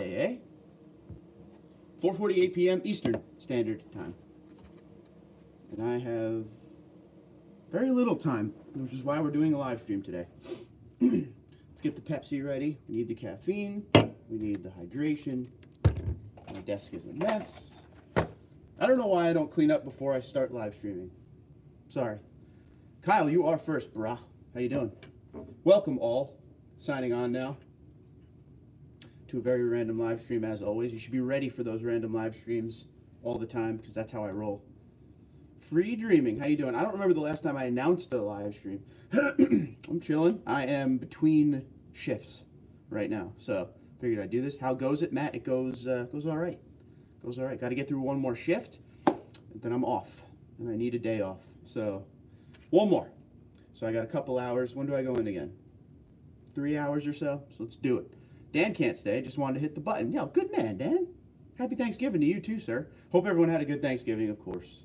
eh? 4:48 p.m. Eastern Standard Time. And I have very little time, which is why we're doing a live stream today. Let's get the Pepsi ready. We need the caffeine. We need the hydration. My desk is a mess. I don't know why I don't clean up before I start live streaming. Sorry. Kyle, you are first, brah. How you doing? Welcome all. Signing on now to a very random live stream as always. You should be ready for those random live streams all the time because that's how I roll. Free Dreaming, how you doing? I don't remember the last time I announced a live stream. I'm chilling. I am between shifts right now, so figured I'd do this. How goes it, Matt? It goes all right. Goes all right. Got to get through one more shift, and then I'm off, and I need a day off. So one more. So I got a couple hours. When do I go in again? 3 hours or so. So let's do it. Dan can't stay. Just wanted to hit the button. Yo, good man, Dan. Happy Thanksgiving to you too, sir. Hope everyone had a good Thanksgiving, of course.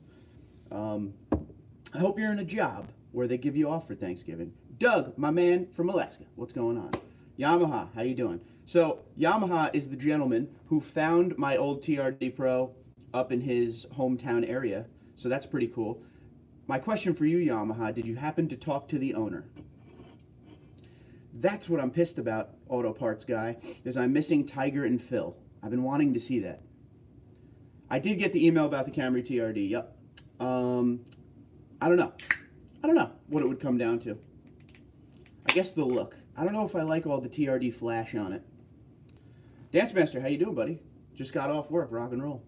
I hope you're in a job where they give you off for Thanksgiving. Doug, my man from Alaska, what's going on? Yamaha, how you doing? So Yamaha is the gentleman who found my old TRD Pro up in his hometown area, so that's pretty cool. My question for you, Yamaha, did you happen to talk to the owner? That's what I'm pissed about, Auto Parts Guy, is I'm missing Tiger and Phil. I've been wanting to see that. I did get the email about the Camry TRD, yep. I don't know. I don't know what it would come down to. I guess the look. I don't know if I like all the TRD flash on it. Dance Master, how you doing, buddy? Just got off work, rock and roll.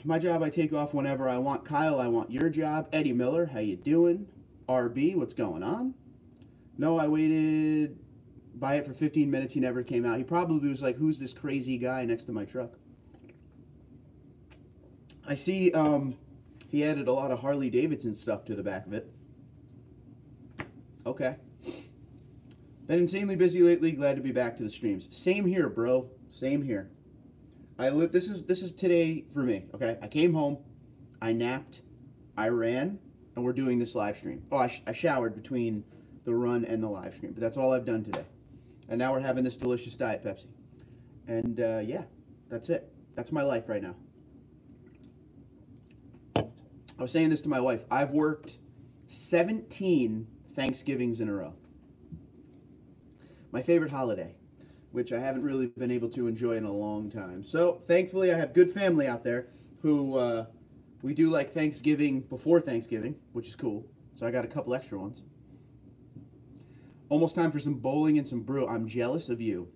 My job, I take off whenever I want. Kyle, I want your job. Eddie Miller, how you doing? RB, what's going on? No, I waited by it for 15 minutes. He never came out. He probably was like, who's this crazy guy next to my truck? I see he added a lot of Harley Davidson stuff to the back of it. Okay. Been insanely busy lately. Glad to be back to the streams. Same here, bro. Same here. This is today for me. Okay. I came home, I napped, I ran, and we're doing this live stream. Oh, I showered between the run and the live stream, but that's all I've done today. And now we're having this delicious Diet Pepsi. And yeah, that's it. That's my life right now. I was saying this to my wife. I've worked 17 Thanksgivings in a row. My favorite holiday, which I haven't really been able to enjoy in a long time. So thankfully I have good family out there who we do like Thanksgiving before Thanksgiving, which is cool. So I got a couple extra ones. Almost time for some bowling and some brew. I'm jealous of you.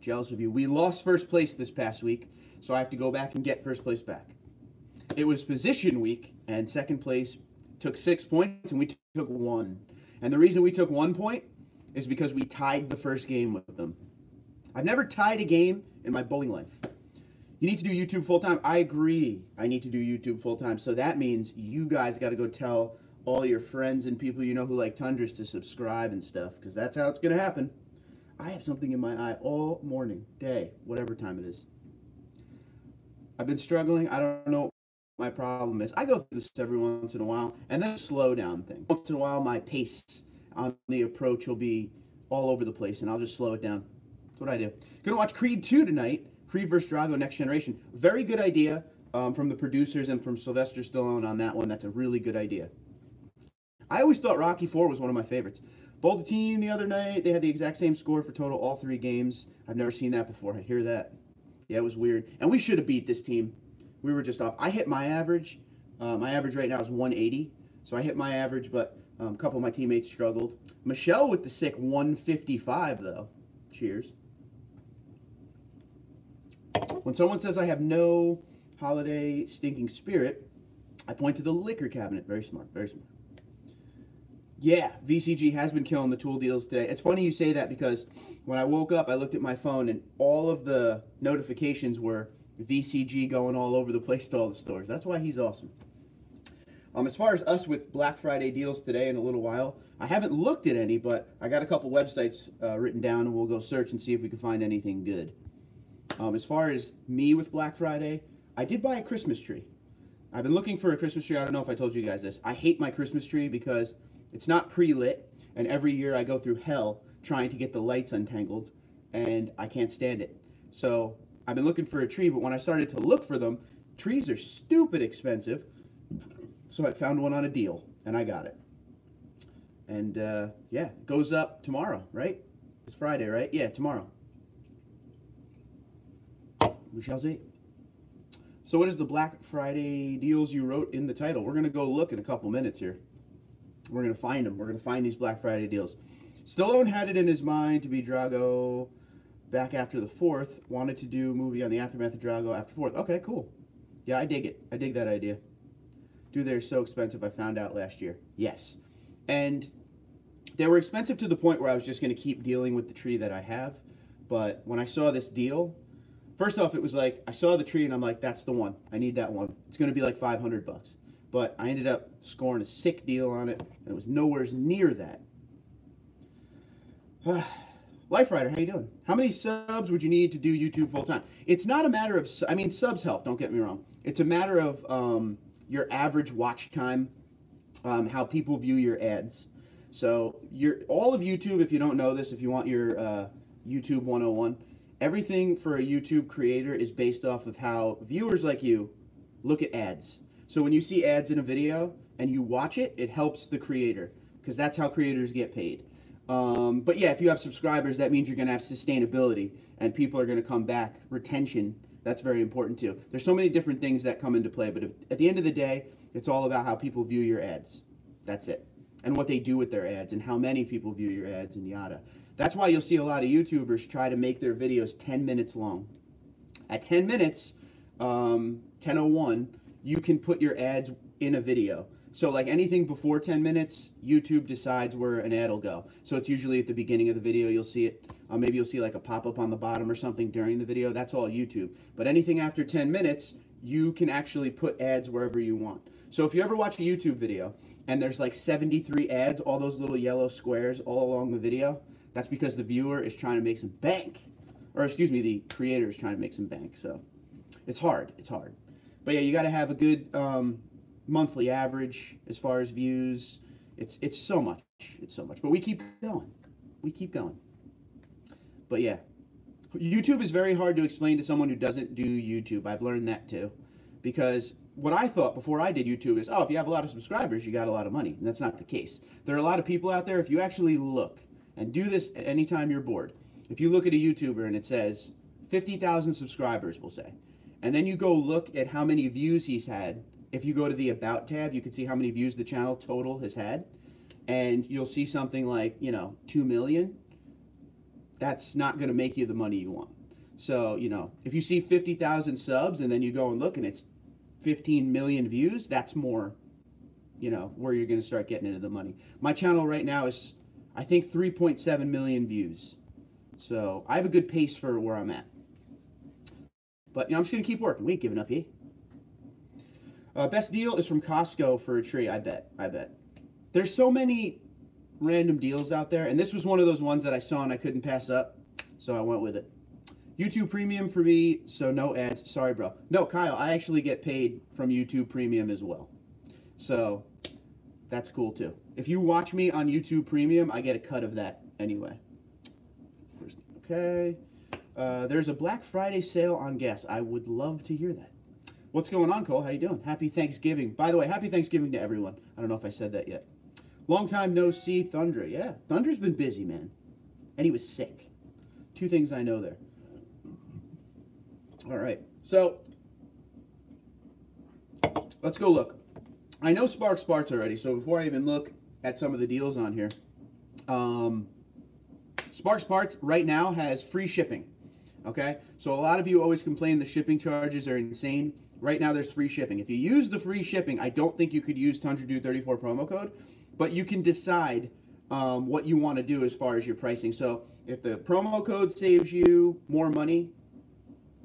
Jealous of you. We lost first place this past week, so I have to go back and get first place back. It was position week, and second place took 6 points, and we took 1. And the reason we took 1 point is because we tied the first game with them. I've never tied a game in my bowling life. You need to do YouTube full-time. I agree. I need to do YouTube full-time. So that means you guys got to go tell all your friends and people you know who like Tundras to subscribe and stuff, because that's how it's going to happen. I have something in my eye all morning, day, whatever time it is. I've been struggling. I don't know my problem is. I go through this every once in a while, and then a slow down thing. Once in a while, my pace on the approach will be all over the place, and I'll just slow it down. That's what I do. Gonna watch Creed 2 tonight. Creed vs. Drago Next Generation. Very good idea from the producers and from Sylvester Stallone on that one. That's a really good idea. I always thought Rocky 4 was one of my favorites. Bowled the team the other night. They had the exact same score for total all 3 games. I've never seen that before. I hear that. Yeah, it was weird. And we should have beat this team. We were just off. I hit my average. My average right now is 180. So I hit my average, but a couple of my teammates struggled. Michelle with the sick 155, though. Cheers. When someone says I have no holiday stinking spirit, I point to the liquor cabinet. Very smart, very smart. Yeah, VCG has been killing the tool deals today. It's funny you say that because when I woke up, I looked at my phone and all of the notifications were VCG going all over the place to all the stores. That's why he's awesome. As far as us with Black Friday deals today in a little while, I haven't looked at any, but I got a couple websites written down, and we'll go search and see if we can find anything good. As far as me with Black Friday, I did buy a Christmas tree. I've been looking for a Christmas tree. I don't know if I told you guys this. I hate my Christmas tree because it's not pre-lit, and every year I go through hell trying to get the lights untangled, and I can't stand it. So I've been looking for a tree, but when I started to look for them, trees are stupid expensive. So I found one on a deal, and I got it. And yeah, it goes up tomorrow, right? It's Friday, right? Yeah, tomorrow. We shall see. So what is the Black Friday deals you wrote in the title? We're going to go look in a couple minutes here. We're going to find them. We're going to find these Black Friday deals. Stallone had it in his mind to be Drago back after the 4th. Wanted to do a movie on the aftermath of Drago after 4th. Okay, cool. Yeah, I dig it. I dig that idea. Dude, they're so expensive, I found out last year. Yes. And they were expensive to the point where I was just going to keep dealing with the tree that I have. But when I saw this deal, first off, it was like, I saw the tree and I'm like, that's the one. I need that one. It's going to be like 500 bucks. But I ended up scoring a sick deal on it, and it was nowhere near that. Life Rider, how you doing? How many subs would you need to do YouTube full time? It's not a matter of, I mean, subs help, don't get me wrong. It's a matter of your average watch time, how people view your ads. So all of YouTube, if you don't know this, if you want your YouTube 101, everything for a YouTube creator is based off of how viewers like you look at ads. So when you see ads in a video and you watch it, it helps the creator, because that's how creators get paid. But yeah, if you have subscribers, that means you're going to have sustainability and people are going to come back. Retention, that's very important too. There's so many different things that come into play, but at the end of the day, it's all about how people view your ads. That's it. And what they do with their ads and how many people view your ads and yada. That's why you'll see a lot of YouTubers try to make their videos 10 minutes long. At 10 minutes, 10:01, you can put your ads in a video. So like anything before 10 minutes, YouTube decides where an ad will go. So it's usually at the beginning of the video, you'll see it. Maybe you'll see like a pop-up on the bottom or something during the video. That's all YouTube. But anything after 10 minutes, you can actually put ads wherever you want. So if you ever watch a YouTube video and there's like 73 ads, all those little yellow squares all along the video, that's because the viewer is trying to make some bank. Or excuse me, the creator is trying to make some bank. So it's hard. It's hard. But yeah, you got to have a good monthly average as far as views. It's so much. It's so much. But we keep going. We keep going. But yeah, YouTube is very hard to explain to someone who doesn't do YouTube. I've learned that too. Because what I thought before I did YouTube is, oh, if you have a lot of subscribers, you got a lot of money. And that's not the case. There are a lot of people out there, if you actually look, and do this at any time you're bored. If you look at a YouTuber and it says 50,000 subscribers, we'll say, and then you go look at how many views he's had. If you go to the About tab, you can see how many views the channel total has had. And you'll see something like, 2 million. That's not going to make you the money you want. So, if you see 50,000 subs and then you go and look and it's 15 million views, that's more, where you're going to start getting into the money. My channel right now is, I think, 3.7 million views. So I have a good pace for where I'm at. But, I'm just going to keep working. We ain't giving up, eh? Best deal is from Costco for a tree, I bet. There's so many random deals out there, and this was one of those ones that I saw and I couldn't pass up, so I went with it. YouTube Premium for me, so no ads. Sorry, bro. No, Kyle, I actually get paid from YouTube Premium as well. So that's cool, too. If you watch me on YouTube Premium, I get a cut of that anyway. Okay. There's a Black Friday sale on gas. I would love to hear that. What's going on, Cole? How you doing? Happy Thanksgiving. By the way, happy Thanksgiving to everyone. I don't know if I said that yet. Long time no see, Tundra. Yeah, Tundra's been busy, man. And he was sick. 2 things I know there. All right, so let's go look. I know Sparks Parts already, so before I even look at some of the deals on here, Sparks Parts right now has free shipping. Okay, so a lot of you always complain the shipping charges are insane. Right now there's free shipping. If you use the free shipping, I don't think you could use TundraDude34 promo code, but you can decide what you want to do as far as your pricing. So if the promo code saves you more money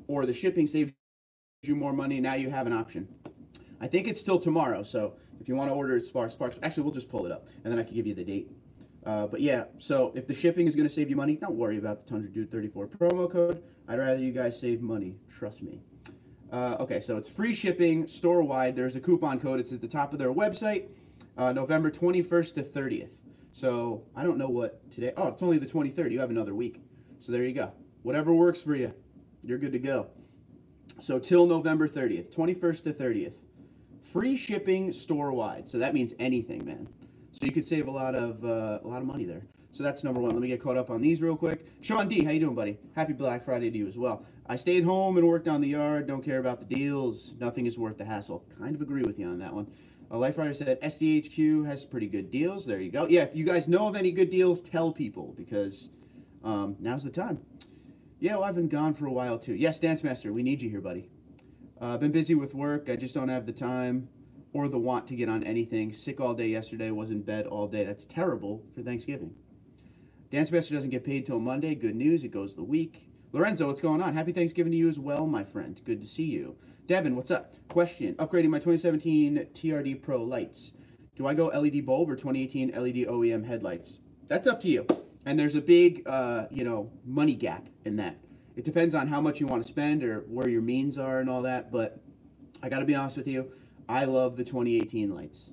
or the shipping saves you more money, now you have an option. I think it's still tomorrow, so if you want to order Sparks, actually we'll just pull it up and then I can give you the date. But yeah, so if the shipping is going to save you money, don't worry about the TundraDude34 promo code. I'd rather you guys save money. Trust me. Okay, so it's free shipping store-wide. There's a coupon code. It's at the top of their website, November 21st to 30th. So I don't know what today. Oh, it's only the 23rd. You have another week. So there you go. Whatever works for you, you're good to go. So till November 30th, 21st to 30th. Free shipping store-wide. So that means anything, man. So you could save a lot of money there. So that's number one. Let me get caught up on these real quick. Sean D, how you doing, buddy? Happy Black Friday to you as well. I stayed home and worked on the yard. Don't care about the deals. Nothing is worth the hassle. Kind of agree with you on that one. Life Rider said SDHQ has pretty good deals. There you go. Yeah, if you guys know of any good deals, tell people, because now's the time. Yeah, well, I've been gone for a while too. Yes, Dance Master, we need you here, buddy. Been busy with work. I just don't have the time or the want to get on anything. Sick all day yesterday. Was in bed all day. That's terrible for Thanksgiving. Dance Master doesn't get paid till Monday. Good news. It goes the week. Lorenzo, what's going on? Happy Thanksgiving to you as well, my friend. Good to see you. Devin, what's up? Question. Upgrading my 2017 TRD Pro lights. Do I go LED bulb or 2018 LED OEM headlights? That's up to you. And there's a big, money gap in that. It depends on how much you want to spend or where your means are and all that. But I got to be honest with you. I love the 2018 lights.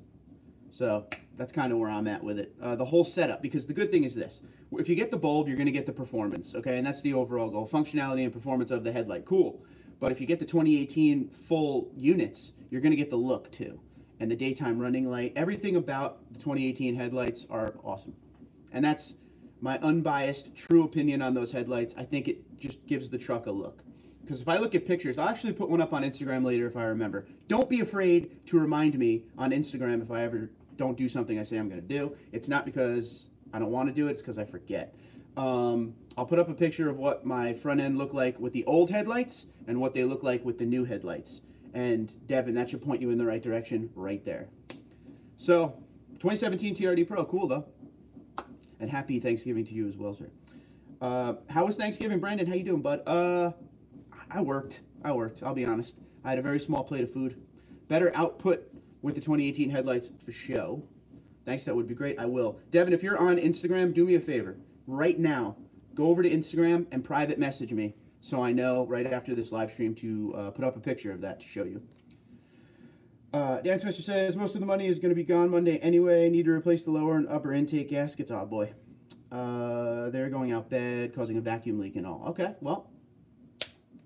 So that's kind of where I'm at with it. The whole setup, because the good thing is this. If you get the bulb, you're going to get the performance, okay? And that's the overall goal. Functionality and performance of the headlight. Cool. But if you get the 2018 full units, you're going to get the look too. And the daytime running light. Everything about the 2018 headlights are awesome. And that's my unbiased, true opinion on those headlights. I think it just gives the truck a look. Because if I look at pictures, I'll actually put one up on Instagram later if I remember. Don't be afraid to remind me on Instagram if I ever don't do something I say I'm going to do. It's not because I don't want to do it, it's because I forget. I'll put up a picture of what my front end looked like with the old headlights and what they look like with the new headlights. And Devin, that should point you in the right direction right there. So, 2017 TRD Pro, cool though. And happy Thanksgiving to you as well, sir. How was Thanksgiving, Brandon? How you doing, bud? I worked, I'll be honest. I had a very small plate of food. Better output with the 2018 headlights for show. Thanks, that would be great. I will. Devin, if you're on Instagram, do me a favor. Right now, go over to Instagram and private message me so I know right after this live stream to put up a picture of that to show you. Dance Master says, most of the money is going to be gone Monday anyway. Need to replace the lower and upper intake gaskets. Oh, boy. They're going out bad, causing a vacuum leak and all. Okay, well,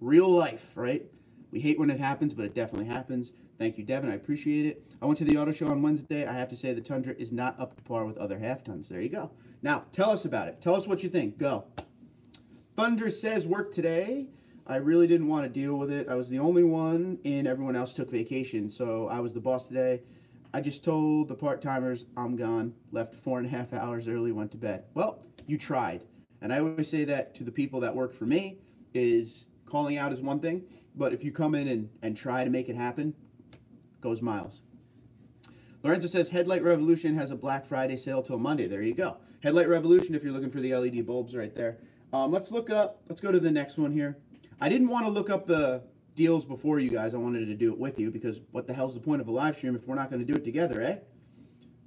real life, right? We hate when it happens, but it definitely happens. Thank you, Devin. I appreciate it. I went to the auto show on Wednesday. I have to say the Tundra is not up to par with other half tons. There you go. Now, tell us about it. Tell us what you think. Go. Thunder says work today. I really didn't want to deal with it. I was the only one and everyone else took vacation, so I was the boss today. I just told the part-timers I'm gone, left 4.5 hours early, went to bed. Well, you tried. And I always say that to the people that work for me is calling out is one thing, but if you come in and try to make it happen, goes miles. Lorenzo says Headlight Revolution has a Black Friday sale till Monday. There you go. Headlight Revolution if you're looking for the LED bulbs right there. Let's go to the next one here. I didn't want to look up the deals before you guys. I wanted to do it with you because what the hell's the point of a live stream if we're not going to do it together, eh?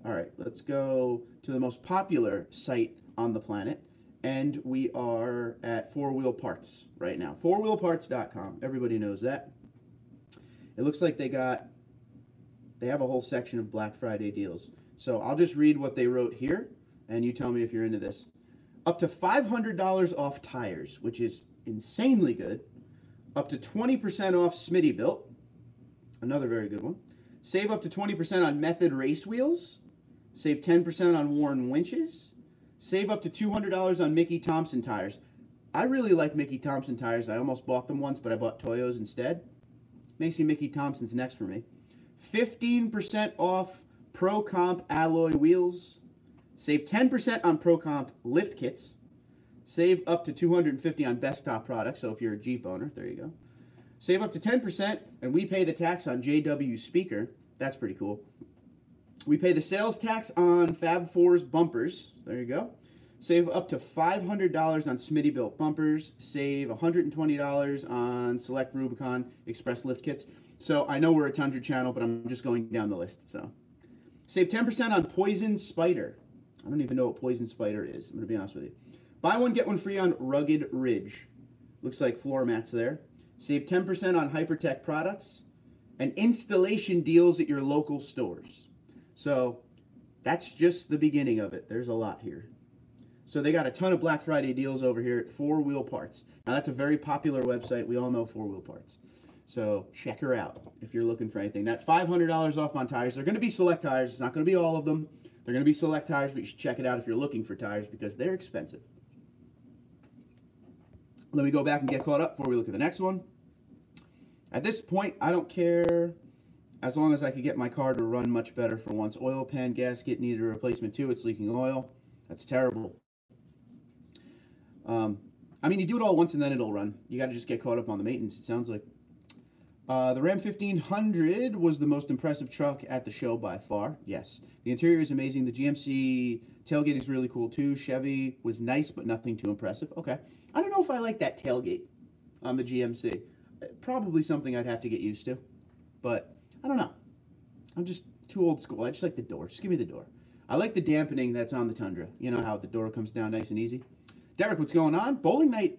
All right, let's go to the most popular site on the planet. And we are at 4-Wheel Parts right now. 4wheelparts.com. Everybody knows that. It looks like they have a whole section of Black Friday deals. So I'll just read what they wrote here, and you tell me if you're into this. Up to $500 off tires, which is insanely good. Up to 20% off Smittybilt. Another very good one. Save up to 20% on Method race wheels. Save 10% on Warren winches. Save up to $200 on Mickey Thompson tires. I really like Mickey Thompson tires. I almost bought them once, but I bought Toyos instead. Macy Mickey Thompson's next for me. 15% off Pro Comp alloy wheels. Save 10% on Pro Comp lift kits. Save up to $250 on Best Stop products. So if you're a Jeep owner, there you go. Save up to 10%, and we pay the tax on JW speaker. That's pretty cool. We pay the sales tax on Fab 4's bumpers. There you go. Save up to $500 on Smittybilt bumpers. Save $120 on select Rubicon Express lift kits. So I know we're a Tundra channel, but I'm just going down the list. So save 10% on Poison Spider. I don't even know what Poison Spider is. I'm going to be honest with you. Buy one, get one free on Rugged Ridge. Looks like floor mats there. Save 10% on Hypertech products. And installation deals at your local stores. So that's just the beginning of it. There's a lot here. So they got a ton of Black Friday deals over here at 4-Wheel Parts. Now that's a very popular website. We all know 4-Wheel Parts. So check her out if you're looking for anything. That $500 off on tires. They're going to be select tires. It's not going to be all of them. They're going to be select tires, but you should check it out if you're looking for tires because they're expensive. Let me go back and get caught up before we look at the next one. At this point, I don't care as long as I could get my car to run much better for once. Oil pan gasket needed a replacement too. It's leaking oil. That's terrible. I mean, you do it all once and then it'll run. You got to just get caught up on the maintenance, it sounds like. The Ram 1500 was the most impressive truck at the show by far. Yes. The interior is amazing. The GMC tailgate is really cool too. Chevy was nice, but nothing too impressive. Okay. I don't know if I like that tailgate on the GMC. Probably something I'd have to get used to. But I don't know. I'm just too old school. I just like the door. Just give me the door. I like the dampening that's on the Tundra. You know how the door comes down nice and easy. Derek, what's going on? Bowling night.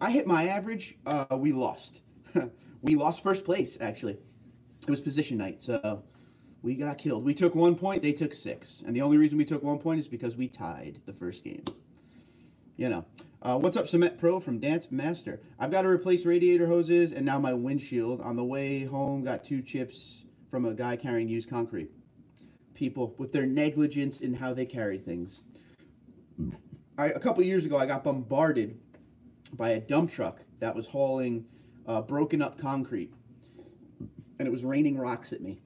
I hit my average. We lost. We lost first place, actually. It was position night, so we got killed. We took 1 point, they took 6. And the only reason we took 1 point is because we tied the first game. You know. What's up, Cement Pro from Dance Master? I've got to replace radiator hoses and now my windshield. On the way home, got 2 chips from a guy carrying used concrete. People with their negligence in how they carry things. A couple years ago, I got bombarded by a dump truck that was hauling broken up concrete. And it was raining rocks at me.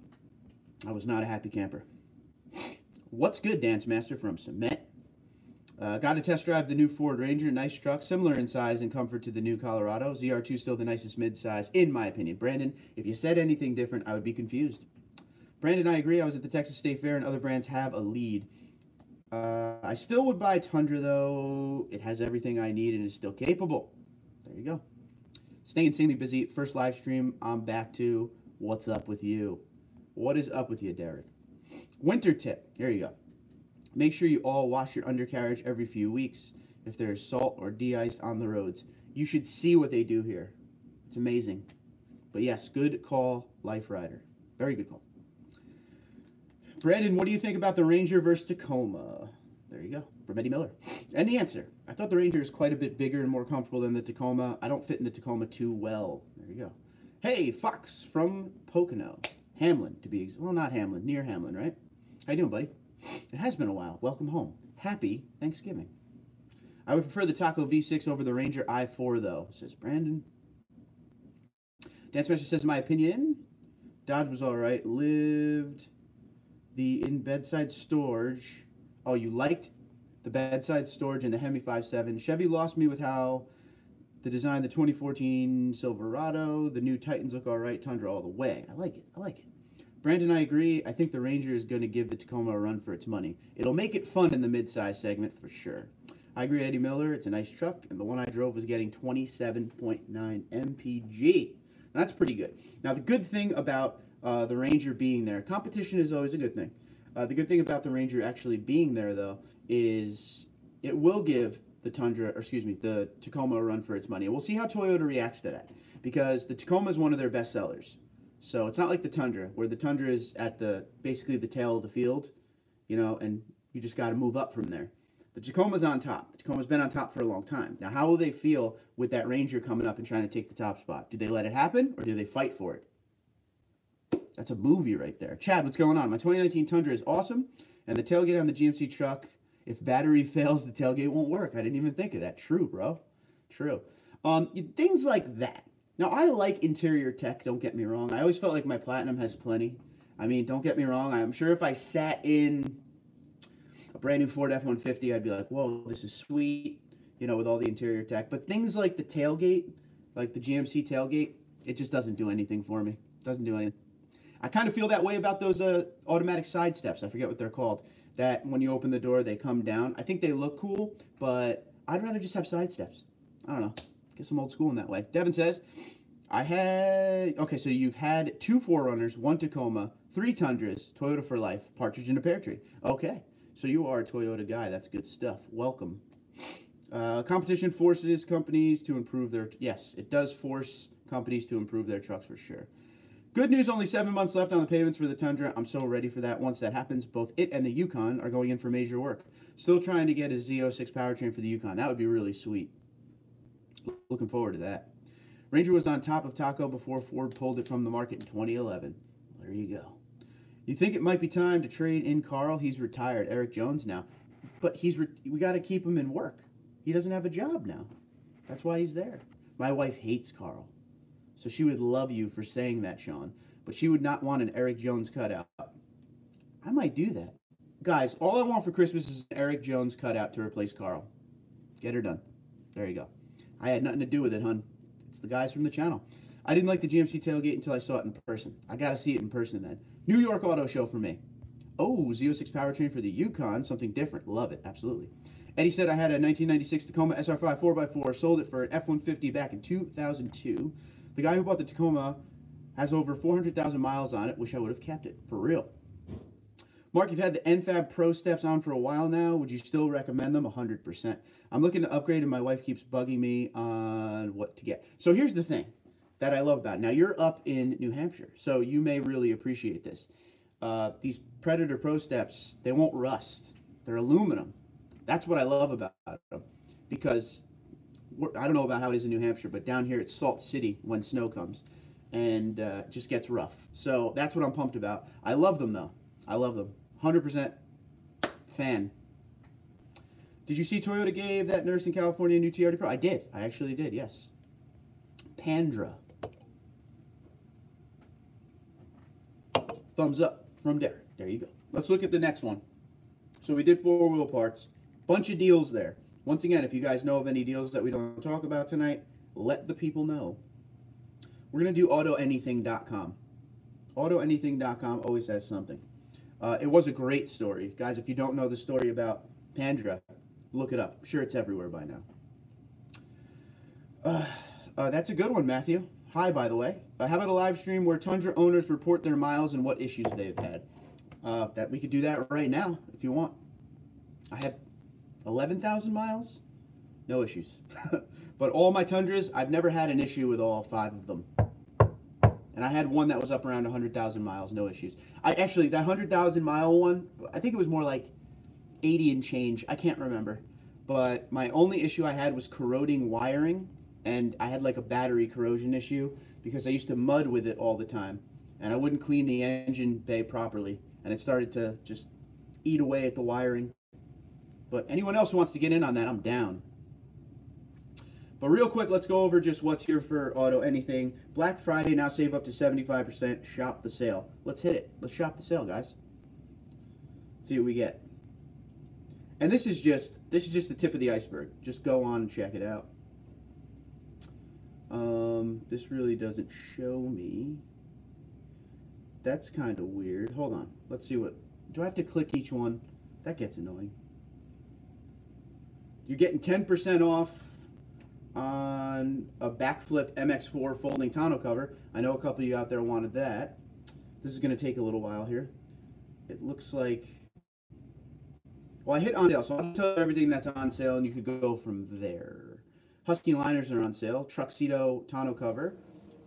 I was not a happy camper. What's good, Dance Master from Cement? Got to test drive the new Ford Ranger. Nice truck, similar in size and comfort to the new Colorado. ZR2 still the nicest mid-size, in my opinion. Brandon, if you said anything different, I would be confused. Brandon, I agree. I was at the Texas State Fair and other brands have a lead. I still would buy Tundra, though. It has everything I need and is still capable. There you go. Staying insanely busy. First live stream. I'm back to what's up with you. What is up with you, Derek? Winter tip. Here you go. Make sure you all wash your undercarriage every few weeks if there's salt or de-ice on the roads. You should see what they do here. It's amazing. But yes, good call, Life Rider. Very good call. Brandon, what do you think about the Ranger versus Tacoma? There you go, from Eddie Miller. And the answer, I thought the Ranger is quite a bit bigger and more comfortable than the Tacoma. I don't fit in the Tacoma too well. There you go. Hey, Fox from Pocono. Hamlin, to be exact. Well, not Hamlin, near Hamlin, right? How you doing, buddy? It has been a while. Welcome home. Happy Thanksgiving. I would prefer the Taco V6 over the Ranger i4, though, says Brandon. Dance Master says, my opinion, Dodge was all right. Lived the in-bedside storage. Oh, you liked the bedside storage and the Hemi 5.7. Chevy lost me with how the design, the 2014 Silverado. The new Titans look all right. Tundra all the way. I like it. I like it. Brandon, I agree. I think the Ranger is going to give the Tacoma a run for its money. It'll make it fun in the mid-size segment for sure. I agree, Eddie Miller. It's a nice truck, and the one I drove was getting 27.9 mpg. That's pretty good. Now, the good thing about the Ranger being there, competition is always a good thing. The good thing about the Ranger actually being there, though, is it will give the the Tacoma a run for its money. And we'll see how Toyota reacts to that, because the Tacoma is one of their best sellers. So it's not like the Tundra, where the Tundra is at basically the tail of the field, you know, and you just got to move up from there. The Tacoma's on top. The Tacoma's been on top for a long time. Now, how will they feel with that Ranger coming up and trying to take the top spot? Do they let it happen, or do they fight for it? That's a movie right there. Chad, what's going on? My 2019 Tundra is awesome, and the tailgate on the GMC truck, if battery fails, the tailgate won't work. I didn't even think of that. True, bro. True. Things like that. Now, I like interior tech, don't get me wrong. I always felt like my Platinum has plenty. I mean, don't get me wrong. I'm sure if I sat in a brand new Ford F-150, I'd be like, whoa, this is sweet, you know, with all the interior tech. But things like the tailgate, like the GMC tailgate, it just doesn't do anything for me. It doesn't do anything. I kind of feel that way about those automatic side steps. I forget what they're called. That when you open the door, they come down. I think they look cool, but I'd rather just have side steps. I don't know. Guess I'm old school in that way. Devin says, okay, so you've had 2 4Runners, 1 Tacoma, 3 Tundras, Toyota for life, partridge in a pear tree. Okay, so you are a Toyota guy. That's good stuff. Welcome. Competition forces companies to improve their... Yes, it does force companies to improve their trucks for sure. Good news, only 7 months left on the payments for the Tundra. I'm so ready for that. Once that happens, both it and the Yukon are going in for major work. Still trying to get a Z06 powertrain for the Yukon. That would be really sweet. Looking forward to that. Ranger was on top of Taco before Ford pulled it from the market in 2011. There you go. You think it might be time to trade in Carl? He's retired. Eric Jones now. But we got to keep him in work. He doesn't have a job now. That's why he's there. My wife hates Carl. So she would love you for saying that, Sean. But she would not want an Eric Jones cutout. I might do that. Guys, all I want for Christmas is an Eric Jones cutout to replace Carl. Get her done. There you go. I had nothing to do with it, hun. It's the guys from the channel. I didn't like the GMC tailgate until I saw it in person. I got to see it in person then. New York Auto Show for me. Oh, Z06 powertrain for the Yukon. Something different. Love it. Absolutely. Eddie said I had a 1996 Tacoma SR5 4x4. Sold it for an F-150 back in 2002. The guy who bought the Tacoma has over 400,000 miles on it. Wish I would have kept it. For real. Mark, you've had the NFAB Pro steps on for a while now. Would you still recommend them? 100%. I'm looking to upgrade and my wife keeps bugging me on what to get. So here's the thing that I love about it. Now, you're up in New Hampshire, so you may really appreciate this. These Predator Pro steps, they won't rust. They're aluminum. That's what I love about them. Because, I don't know about how it is in New Hampshire, but down here it's Salt City when snow comes. And it just gets rough. So that's what I'm pumped about. I love them, though. I love them. 100% fan. Did you see Toyota gave that nurse in California a new TRD Pro? I did. I actually did, yes. Tundra. Thumbs up from Derek. There you go. Let's look at the next one. So we did four-wheel parts. Bunch of deals there. Once again, if you guys know of any deals that we don't talk about tonight, let the people know. We're going to do AutoAnything.com. AutoAnything.com always has something. It was a great story. Guys, if you don't know the story about Tundra, look it up. I'm sure it's everywhere by now. That's a good one, Matthew. Hi, by the way. How about a live stream where Tundra owners report their miles and what issues they've had? That we could do that right now if you want. I have 11,000 miles. No issues. But all my Tundras, I've never had an issue with all 5 of them. And I had one that was up around 100,000 miles, no issues. Actually, that 100,000 mile one, I think it was more like 80 and change. I can't remember. But my only issue I had was corroding wiring. And I had like a battery corrosion issue because I used to mud with it all the time. And I wouldn't clean the engine bay properly. And it started to just eat away at the wiring. But anyone else who wants to get in on that, I'm down. But real quick, let's go over just what's here for Auto Anything. Black Friday, now save up to 75%. Shop the sale. Let's hit it. Let's shop the sale, guys. See what we get. And this is just the tip of the iceberg. Just go on and check it out. This really doesn't show me. That's kind of weird. Hold on. Let's see what... Do I have to click each one? That gets annoying. You're getting 10% off on a backflip MX4 folding tonneau cover. I know a couple of you out there wanted that. This is going to take a little while here. It looks like... Well, I hit on sale, so I'll tell you everything that's on sale, and you could go from there. Husky liners are on sale. Truxedo tonneau cover.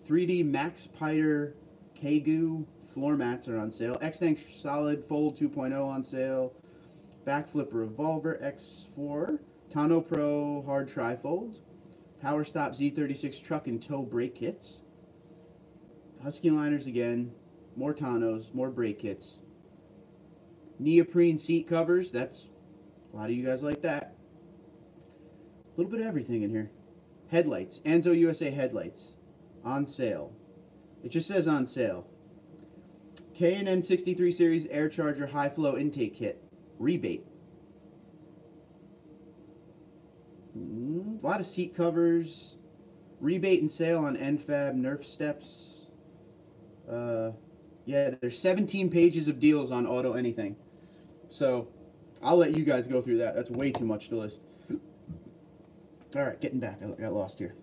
3D Max Piter Kagoo floor mats are on sale. X-Tank Solid Fold 2.0 on sale. Backflip Revolver X4. Tonneau Pro Hard Trifold. Power Stop Z36 truck and tow brake kits. Husky liners again. More tonneaus, more brake kits. Neoprene seat covers. That's a lot of you guys like that. A little bit of everything in here. Headlights. Anzo USA headlights. On sale. It just says on sale. K&N 63 Series Air Charger High Flow Intake Kit. Rebate. A lot of seat covers. Rebate and sale on NFAB Nerf steps. Yeah, there's 17 pages of deals on Auto Anything. So, I'll let you guys go through that. That's way too much to list. Alright, getting back. I got lost here.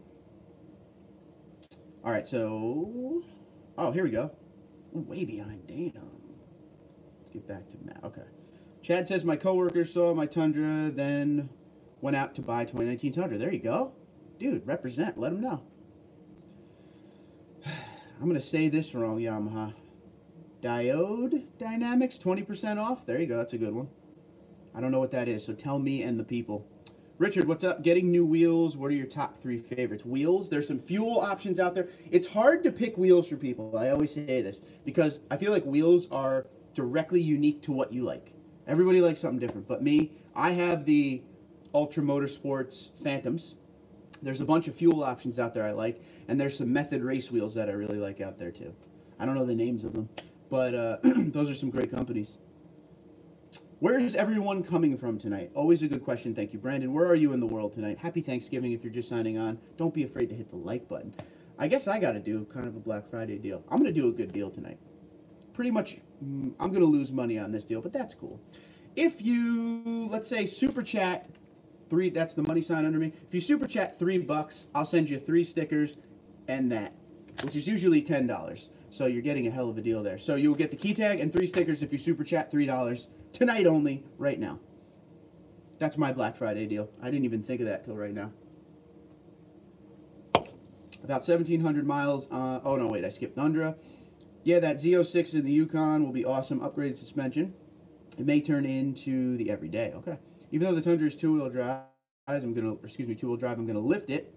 Alright, so... Oh, here we go. Ooh, way behind. Damn. Let's get back to map. Okay. Chad says, my coworker saw my Tundra, then went out to buy 2019 Tundra. There you go. Dude, represent. Let him know. I'm going to say this wrong, Yamaha. Diode Dynamics, 20% off. There you go. That's a good one. I don't know what that is, so tell me and the people. Richard, what's up? Getting new wheels. What are your top 3 favorites? Wheels, there's some fuel options out there. It's hard to pick wheels for people. I always say this because I feel like wheels are directly unique to what you like. Everybody likes something different, but me, I have the Ultra Motorsports Phantoms. There's a bunch of fuel options out there I like, and there's some Method race wheels that I really like out there too. I don't know the names of them, but those are some great companies. Where is everyone coming from tonight? Always a good question. Thank you, Brandon. Where are you in the world tonight? Happy Thanksgiving if you're just signing on. Don't be afraid to hit the like button. I guess I got to do kind of a Black Friday deal. I'm going to do a good deal tonight. Pretty much, I'm going to lose money on this deal, but that's cool. If you, let's say, super chat 3, that's the money sign under me. If you super chat $3, I'll send you 3 stickers and that, which is usually $10. So you're getting a hell of a deal there. So you'll get the key tag and 3 stickers if you super chat $3. Tonight only, right now. That's my Black Friday deal. I didn't even think of that till right now. About 1,700 miles. Oh, no, wait, I skipped Tundra. Yeah, that Z06 in the Yukon will be awesome. Upgraded suspension. It may turn into the everyday. Okay. Even though the Tundra is two-wheel drive, I'm gonna lift it.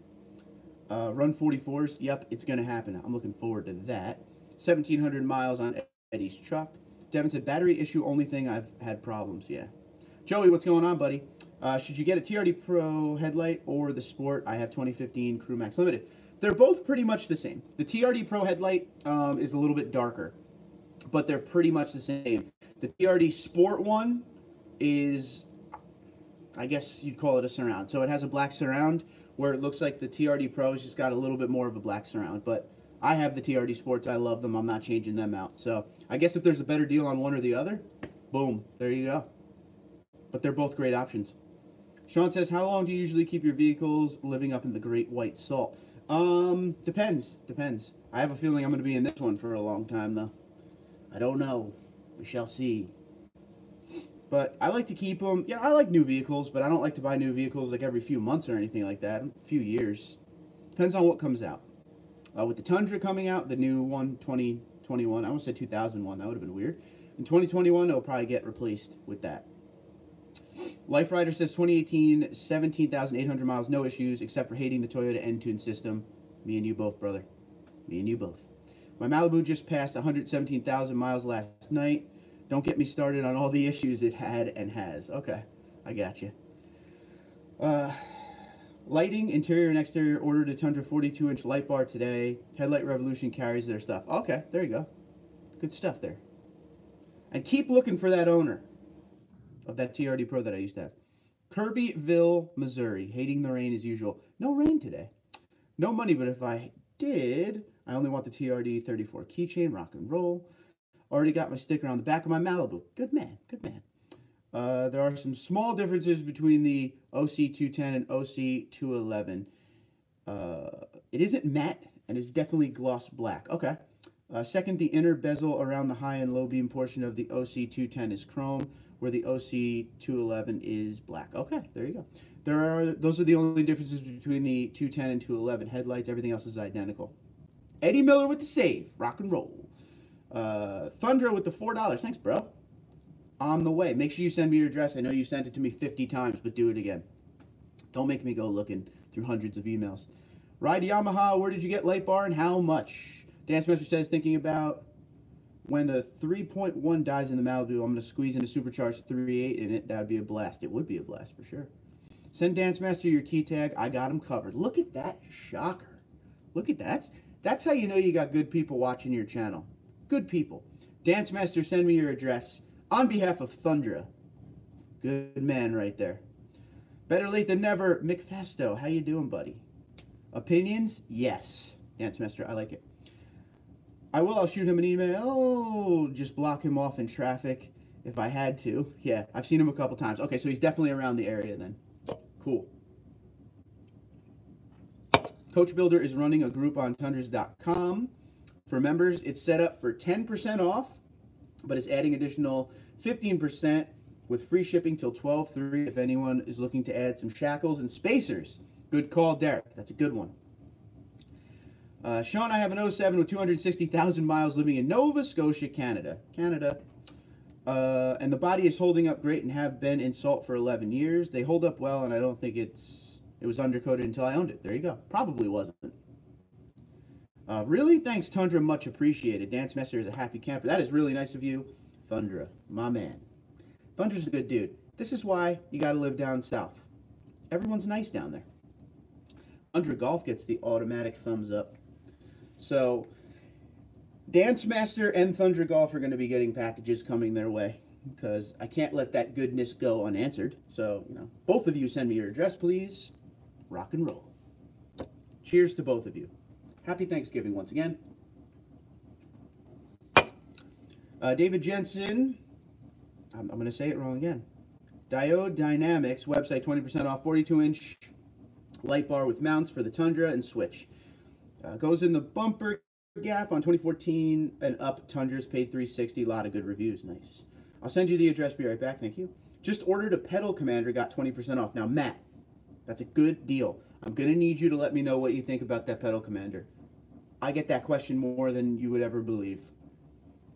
Run 44s. Yep, it's gonna happen. I'm looking forward to that. 1,700 miles on Eddie's truck. Devin said, battery issue, only thing I've had problems, yeah. Joey, what's going on, buddy? Should you get a TRD Pro headlight or the Sport? I have 2015 Crew Max Limited. They're both pretty much the same. The TRD Pro headlight is a little bit darker, but they're pretty much the same. The TRD Sport one is, I guess you'd call it a surround. So it has a black surround where it looks like the TRD Pro's just got a little bit more of a black surround, but I have the TRD Sports. I love them. I'm not changing them out. So I guess if there's a better deal on one or the other, boom, there you go. But they're both great options. Sean says, how long do you usually keep your vehicles living up in the Great White Salt? Depends. I have a feeling I'm going to be in this one for a long time, though. I don't know. We shall see. But I like to keep them. Yeah, I like new vehicles, but I don't like to buy new vehicles like every few months or anything like that. A few years. Depends on what comes out. With the Tundra coming out, the new one, 2021, I almost said 2001, that would have been weird. In 2021, it'll probably get replaced with that. Life Rider says 2018, 17,800 miles, no issues, except for hating the Toyota N-Tune system. Me and you both, brother. Me and you both. My Malibu just passed 117,000 miles last night. Don't get me started on all the issues it had and has. Okay, I got you. Lighting, interior and exterior, ordered a Tundra 42-inch light bar today. Headlight Revolution carries their stuff. Okay, there you go. Good stuff there. And keep looking for that owner of that TRD Pro that I used to have. Kirbyville, Missouri. Hating the rain as usual. No rain today. No money, but if I did, I only want the TRD34 keychain, rock and roll. Already got my sticker on the back of my Malibu. Good man, good man. There are some small differences between the OC210 and OC211. It isn't matte and is definitely gloss black. Okay. Second, the inner bezel around the high and low beam portion of the OC210 is chrome, where the OC211 is black. Okay, there you go. Those are the only differences between the 210 and 211 headlights. Everything else is identical. Eddie Miller with the save. Rock and roll. Tundra with the $4. Thanks, bro. On the way. Make sure you send me your address. I know you sent it to me 50 times, but do it again. Don't make me go looking through hundreds of emails. Ride Yamaha, where did you get light bar and how much? Dance Master says, thinking about when the 3.1 dies in the Malibu, I'm going to squeeze in a supercharged 3.8 in it. That would be a blast. It would be a blast for sure. Send Dance Master your key tag. I got him covered. Look at that shocker. Look at that. That's how you know you got good people watching your channel. Good people. Dance Master, send me your address. On behalf of Tundra. Good man right there. Better late than never. McFesto, how you doing, buddy? Opinions? Yes. Dance Master, I like it. I'll shoot him an email. Just block him off in traffic if I had to. Yeah, I've seen him a couple times. Okay, so he's definitely around the area then. Cool. Coach Builder is running a group on tundras.com. For members, it's set up for 10% off, but it's adding additional 15% with free shipping till 12/3 if anyone is looking to add some shackles and spacers. Good call, Derek. That's a good one. Sean, I have an 07 with 260,000 miles living in Nova Scotia, Canada. And the body is holding up great and have been in salt for 11 years. They hold up well, and I don't think it was undercoated until I owned it. There you go. Probably wasn't. Really? Thanks, Tundra. Much appreciated. Dance Master is a happy camper. That is really nice of you. Tundra, my man. Tundra's a good dude. This is why you got to live down south. Everyone's nice down there. Tundra Golf gets the automatic thumbs up. So, Dance Master and Tundra Golf are going to be getting packages coming their way, because I can't let that goodness go unanswered. So, you know, both of you send me your address, please. Rock and roll. Cheers to both of you. Happy Thanksgiving once again. David Jensen, I'm going to say it wrong again. Diode Dynamics website, 20% off, 42-inch light bar with mounts for the Tundra and switch. Goes in the bumper gap on 2014 and up. Tundras paid $360. A lot of good reviews. Nice. I'll send you the address. Be right back. Thank you. Just ordered a pedal commander. Got 20% off. Now, Matt, that's a good deal. I'm going to need you to let me know what you think about that pedal commander. I get that question more than you would ever believe.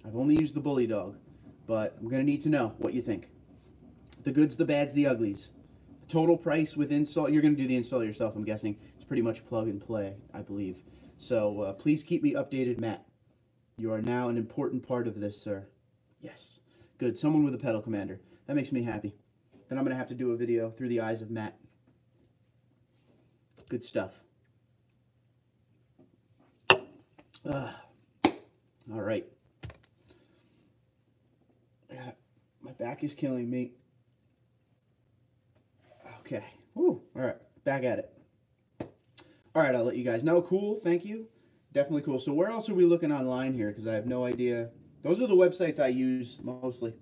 I've only used the Bully Dog, but I'm going to need to know what you think. The goods, the bads, the uglies. The total price with install. You're going to do the install yourself, I'm guessing. It's pretty much plug and play, I believe. So please keep me updated, Matt. You are now an important part of this, sir. Yes. Good. Someone with a pedal commander. That makes me happy. Then I'm going to have to do a video through the eyes of Matt. Good stuff. All right. My back is killing me. Okay. Woo. All right. Back at it. All right. I'll let you guys know. Cool. Thank you. Definitely cool. So where else are we looking online here? Because I have no idea. Those are the websites I use mostly.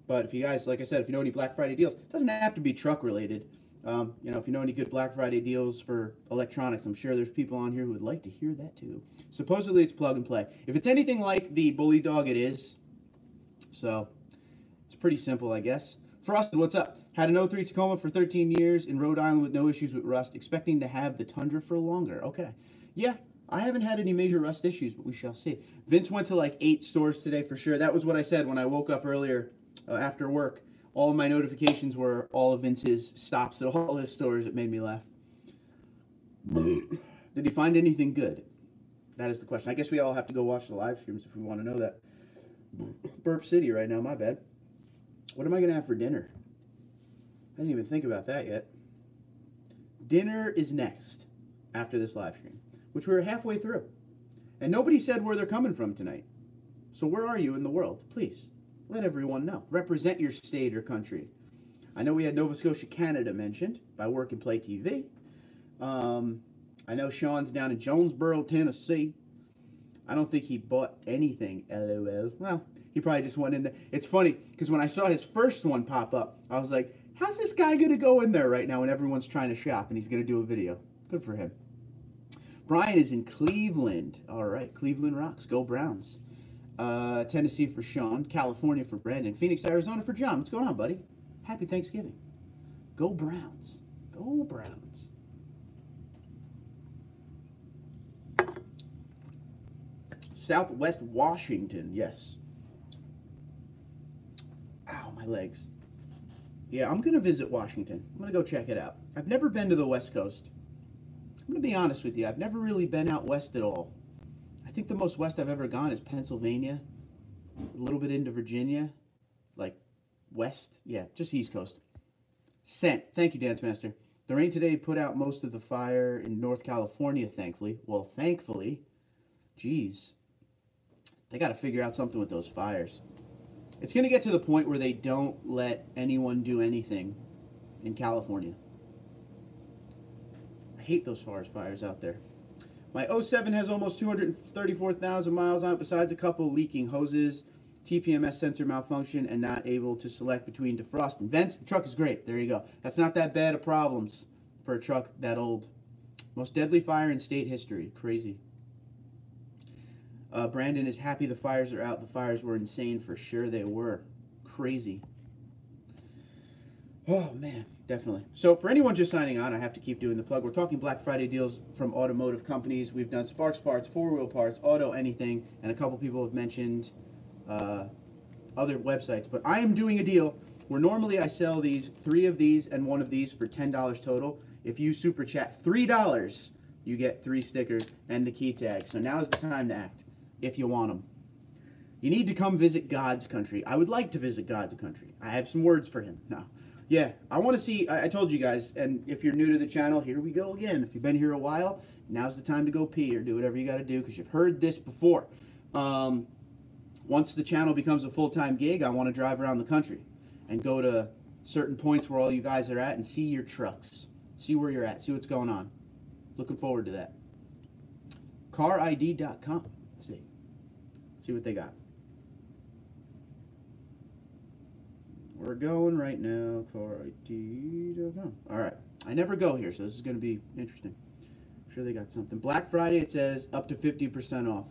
But if you guys, like I said, if you know any Black Friday deals, it doesn't have to be truck related. You know, if you know any good Black Friday deals for electronics, I'm sure there's people on here who would like to hear that too. Supposedly it's plug and play. If it's anything like the Bully Dog, it is. So it's pretty simple, I guess. Frosted, what's up? Had an 03 Tacoma for 13 years in Rhode Island with no issues with rust. Expecting to have the Tundra for longer. Okay. Yeah, I haven't had any major rust issues, but we shall see. Vince went to like 8 stores today for sure. That was what I said when I woke up earlier after work. All of my notifications were all of Vince's stops at all his stores. It made me laugh. Did he find anything good? That is the question. I guess we all have to go watch the live streams if we want to know that. Burp City right now, my bad. What am I going to have for dinner? I didn't even think about that yet. Dinner is next after this live stream, which we're halfway through. And nobody said where they're coming from tonight. So where are you in the world? Please. Let everyone know. Represent your state or country. I know we had Nova Scotia, Canada mentioned by Work and Play TV. I know Sean's down in Jonesboro, Tennessee. I don't think he bought anything, LOL. Well, he probably just went in there. It's funny, because when I saw his first one pop up, I was like, how's this guy going to go in there right now when everyone's trying to shop and he's going to do a video? Good for him. Brian is in Cleveland. All right, Cleveland rocks. Go Browns. Tennessee for Sean, California for Brandon, Phoenix, Arizona for John. What's going on, buddy? Happy Thanksgiving. Go Browns. Go Browns. Southwest Washington, yes. Ow, my legs. Yeah, I'm going to visit Washington. I'm going to go check it out. I've never been to the West Coast. I'm going to be honest with you. I've never really been out west at all. I think the most west I've ever gone is Pennsylvania, a little bit into Virginia, like west, yeah, just East Coast. Scent, thank you, Dance Master. The rain today put out most of the fire in North California, thankfully. Well, thankfully, geez, they got to figure out something with those fires. It's going to get to the point where they don't let anyone do anything in California. I hate those forest fires out there. My 07 has almost 234,000 miles on it, besides a couple leaking hoses, TPMS sensor malfunction, and not able to select between defrost and vents. The truck is great. There you go. That's not that bad of problems for a truck that old. Most deadly fire in state history. Crazy. Brandon is happy the fires are out. The fires were insane for sure. They were. Crazy. Oh, man. Definitely. So for anyone just signing on, I have to keep doing the plug. We're talking Black Friday deals from automotive companies. We've done Sparks parts, four-wheel parts, auto anything, and a couple people have mentioned other websites, but I am doing a deal where normally I sell these 3 of these and 1 of these for $10 total. If you super chat $3, you get 3 stickers and the key tag. So now is the time to act if you want them. You need to come visit God's country. I would like to visit God's country. I have some words for him. No. Yeah, I want to see, I told you guys, and if you're new to the channel, here we go again. If you've been here a while, now's the time to go pee or do whatever you got to do because you've heard this before. Once the channel becomes a full-time gig, I want to drive around the country and go to certain points where all you guys are at and see your trucks. See where you're at. See what's going on. Looking forward to that. CarID.com. Let's see. See what they got. We're going right now. CarID.com. All right. I never go here, so this is going to be interesting. I'm sure they got something. Black Friday, it says up to 50% off.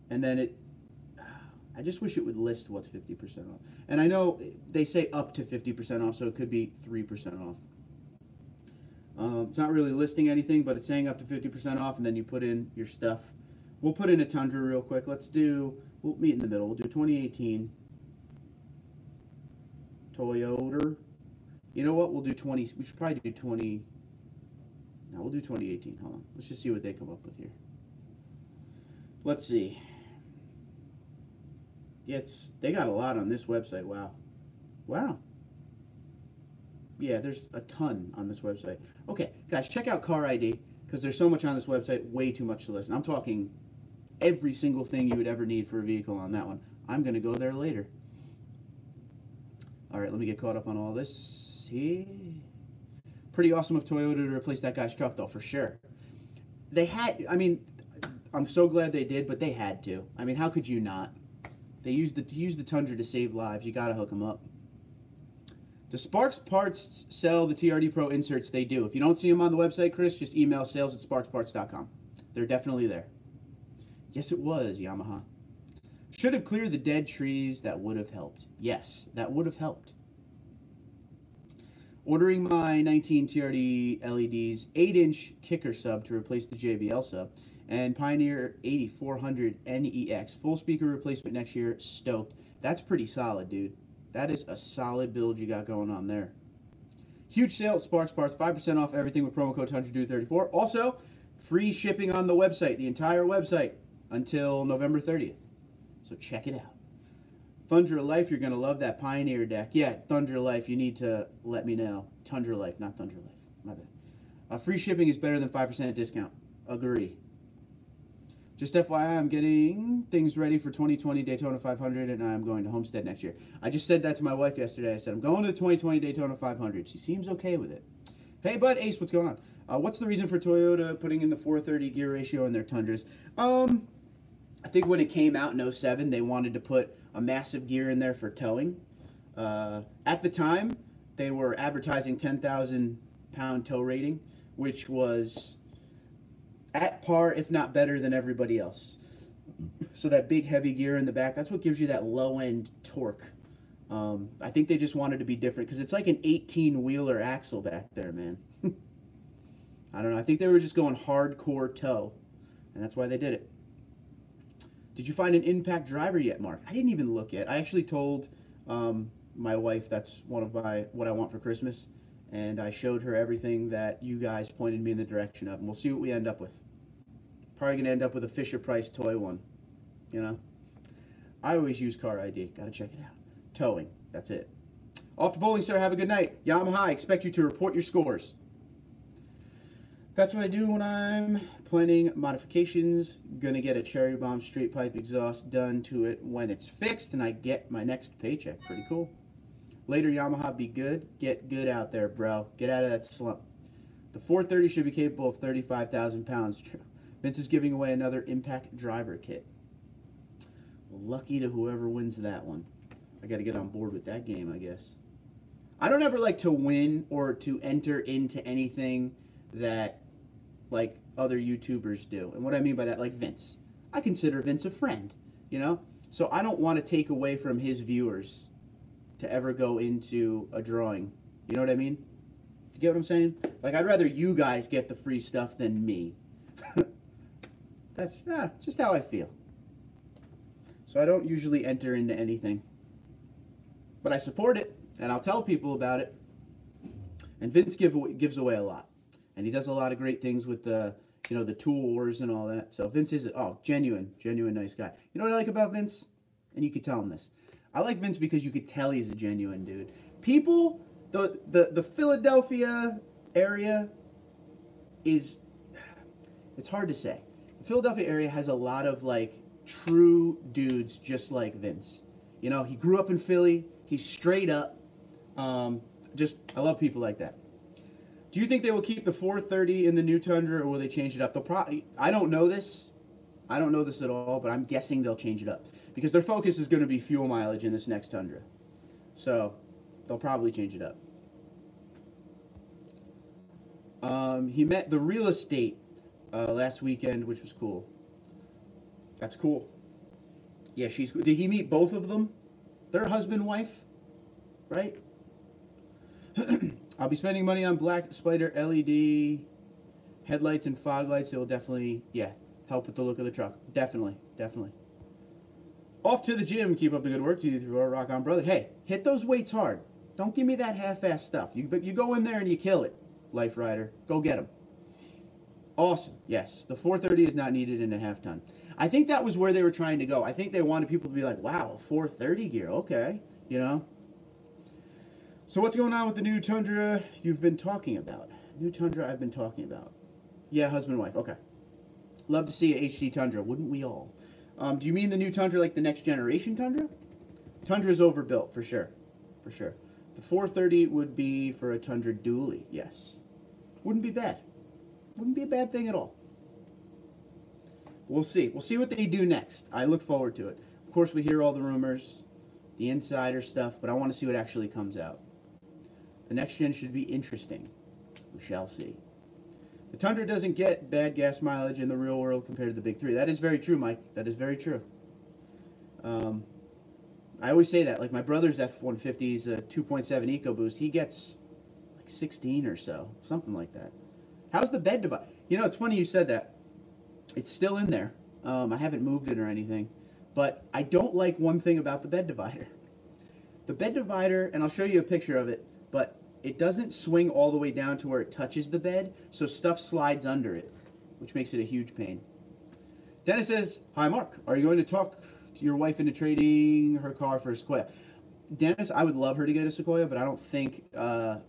And then I just wish it would list what's 50% off. And I know they say up to 50% off, so it could be 3% off. It's not really listing anything, but it's saying up to 50% off, and then you put in your stuff. We'll put in a Tundra real quick. We'll meet in the middle. We'll do 2018 Toyota. You know what? We'll do 20. We should probably do 20. No, we'll do 2018. Hold on. Let's just see what they come up with here. Let's see. Yeah, they got a lot on this website. Wow. Wow. Yeah, there's a ton on this website. Okay, guys, check out Car ID because there's so much on this website, way too much to listen. I'm talking every single thing you would ever need for a vehicle on that one. I'm going to go there later. All right, let me get caught up on all this. See? Pretty awesome of Toyota to replace that guy's truck, though, for sure. They had, I mean, I'm so glad they did, but they had to. I mean, how could you not? They used the Tundra to save lives. You got to hook them up. Does Sparks Parts sell the TRD Pro inserts? They do. If you don't see them on the website, Chris, just email sales@sparksparts.com. They're definitely there. Yes, it was, Yamaha. Should have cleared the dead trees. That would have helped. Yes, that would have helped. Ordering my 19 TRD LEDs 8-inch kicker sub to replace the JBL sub. And Pioneer 8400 NEX. Full speaker replacement next year. Stoked. That's pretty solid, dude. That is a solid build you got going on there. Huge sale at Sparks Parts. 5% off everything with promo code TundraDude34. Also, free shipping on the website. The entire website until November 30th. So check it out. Tundra Life, you're going to love that Pioneer deck. Yeah, Tundra Life, you need to let me know. Tundra Life, not Tundra Life. My bad. Free shipping is better than 5% discount. Agree. Just FYI, I'm getting things ready for 2020 Daytona 500, and I'm going to Homestead next year. I just said that to my wife yesterday. I said, I'm going to the 2020 Daytona 500. She seems okay with it. Hey, bud, Ace, what's going on? What's the reason for Toyota putting in the 430 gear ratio in their Tundras? I think when it came out in 07, they wanted to put a massive gear in there for towing. At the time, they were advertising 10,000 pound tow rating, which was at par, if not better than everybody else. So that big heavy gear in the back, that's what gives you that low end torque. I think they just wanted to be different because it's like an 18-wheeler axle back there, man. I don't know. I think they were just going hardcore tow, and that's why they did it. Did you find an impact driver yet, Mark? I didn't even look yet. I actually told my wife that's what I want for Christmas, and I showed her everything that you guys pointed me in the direction of, and we'll see what we end up with. Probably gonna end up with a Fisher-Price toy one, you know. I always use Car ID. Gotta check it out. Towing. That's it. Off to bowling, sir. Have a good night. Yamaha, I expect you to report your scores. That's what I do when I'm planning modifications. Gonna get a cherry bomb straight pipe exhaust done to it when it's fixed and I get my next paycheck. Pretty cool. Later, Yamaha, be good. Get good out there, bro. Get out of that slump. The 430 should be capable of 35,000 pounds. Vince is giving away another impact driver kit. Lucky to whoever wins that one. I got to get on board with that game, I guess. I don't ever like to win or to enter into anything that like other YouTubers do. And what I mean by that, like Vince. I consider Vince a friend, you know? So I don't want to take away from his viewers to ever go into a drawing. You know what I mean? You get what I'm saying? Like, I'd rather you guys get the free stuff than me. That's just how I feel. So I don't usually enter into anything. But I support it, and I'll tell people about it. And Vince gives away a lot. And he does a lot of great things with the, you know, the tool wars and all that. So Vince is, genuine nice guy. You know what I like about Vince? And you could tell him this. I like Vince because you could tell he's a genuine dude. People, the Philadelphia area is, it's hard to say. The Philadelphia area has a lot of, like, true dudes just like Vince. You know, he grew up in Philly. He's straight up. I love people like that. Do you think they will keep the 430 in the new Tundra, or will they change it up? They'll probably, I don't know this. I don't know this at all, but I'm guessing they'll change it up. Because their focus is going to be fuel mileage in this next Tundra. So, they'll probably change it up. He met the real estate last weekend, which was cool. That's cool. Yeah, did he meet both of them? They're husband and wife, right? I'll be spending money on black spider LED headlights and fog lights. It will definitely, help with the look of the truck. Definitely. Off to the gym. Keep up the good work. TundraDude34, rock on, brother. Hey, hit those weights hard. Don't give me that half-ass stuff. You go in there and you kill it, Life Rider. Go get them. Awesome. Yes, the 430 is not needed in a half-ton. I think that was where they were trying to go. I think they wanted people to be like, wow, 430 gear. Okay, you know. So what's going on with the new Tundra you've been talking about? New Tundra I've been talking about. Yeah, husband and wife. Okay. Love to see a HD Tundra. Wouldn't we all? Do you mean the new Tundra like the next generation Tundra? Tundra's overbuilt, for sure. For sure. The 430 would be for a Tundra dually, yes. Wouldn't be bad. Wouldn't be a bad thing at all. We'll see. We'll see what they do next. I look forward to it. Of course, we hear all the rumors, the insider stuff, but I want to see what actually comes out. The next gen should be interesting. We shall see. The Tundra doesn't get bad gas mileage in the real world compared to the big three. That is very true, Mike. That is very true. I always say that. Like my brother's F-150's a 2.7 EcoBoost. He gets like 16 or so. Something like that. How's the bed divider? You know, it's funny you said that. It's still in there. I haven't moved it or anything. But I don't like one thing about the bed divider. The bed divider, and I'll show you a picture of it, but it doesn't swing all the way down to where it touches the bed, so stuff slides under it, which makes it a huge pain. Dennis says, hi Mark, are you going to talk to your wife into trading her car for a Sequoia? Dennis, I would love her to get a Sequoia, but I don't think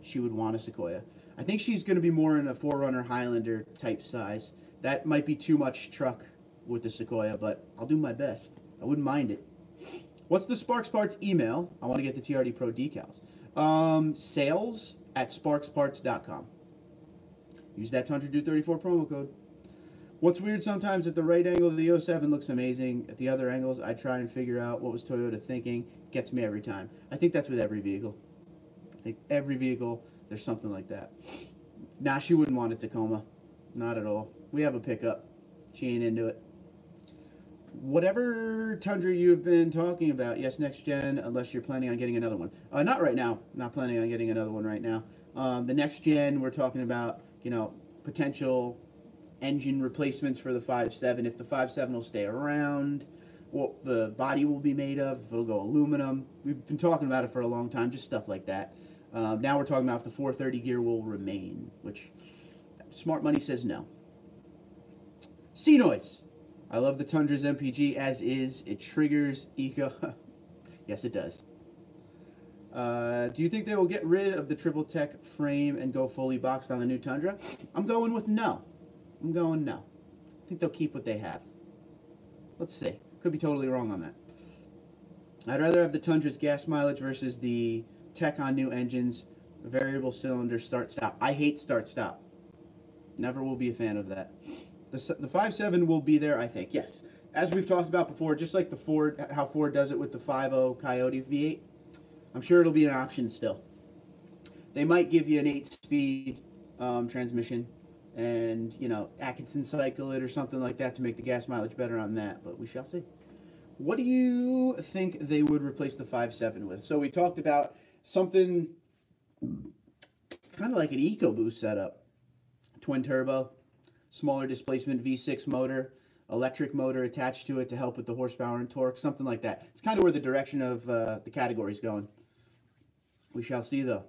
she would want a Sequoia. I think she's going to be more in a 4Runner Highlander type size. That might be too much truck with the Sequoia, but I'll do my best. I wouldn't mind it. What's the Sparks Parts email? I want to get the TRD Pro decals. Sales@sparksparts.com. Use that TundraDude34 promo code. What's weird sometimes at the right angle of the 07 looks amazing. At the other angles, I try and figure out what was Toyota thinking. Gets me every time. I think that's with every vehicle. I think every vehicle, there's something like that. Nah, she wouldn't want a Tacoma. Not at all. We have a pickup. She ain't into it. Whatever Tundra you've been talking about, yes, next gen, unless you're planning on getting another one. Not right now. Not planning on getting another one right now. The next gen, we're talking about, you know, potential engine replacements for the 5.7. If the 5.7 will stay around, what the body will be made of, if it'll go aluminum. We've been talking about it for a long time, just stuff like that. Now we're talking about if the 430 gear will remain, which smart money says no. C-Noise. I love the Tundra's MPG as is. It triggers eco. Yes, it does. Do you think they will get rid of the triple tech frame and go fully boxed on the new Tundra? I'm going with no. I'm going no. I think they'll keep what they have. Let's see. Could be totally wrong on that. I'd rather have the Tundra's gas mileage versus the tech on new engines. Variable cylinder start-stop. I hate start-stop. Never will be a fan of that. The 5.7 will be there, I think. Yes. As we've talked about before, just like the Ford, how Ford does it with the 5.0 Coyote V8, I'm sure it'll be an option still. They might give you an 8-speed transmission and, you know, Atkinson cycle it or something like that to make the gas mileage better on that, but we shall see. What do you think they would replace the 5.7 with? So we talked about something kind of like an EcoBoost setup. Twin turbo, smaller displacement V6 motor, electric motor attached to it to help with the horsepower and torque, something like that. It's kind of where the direction of the category is going. We shall see, though.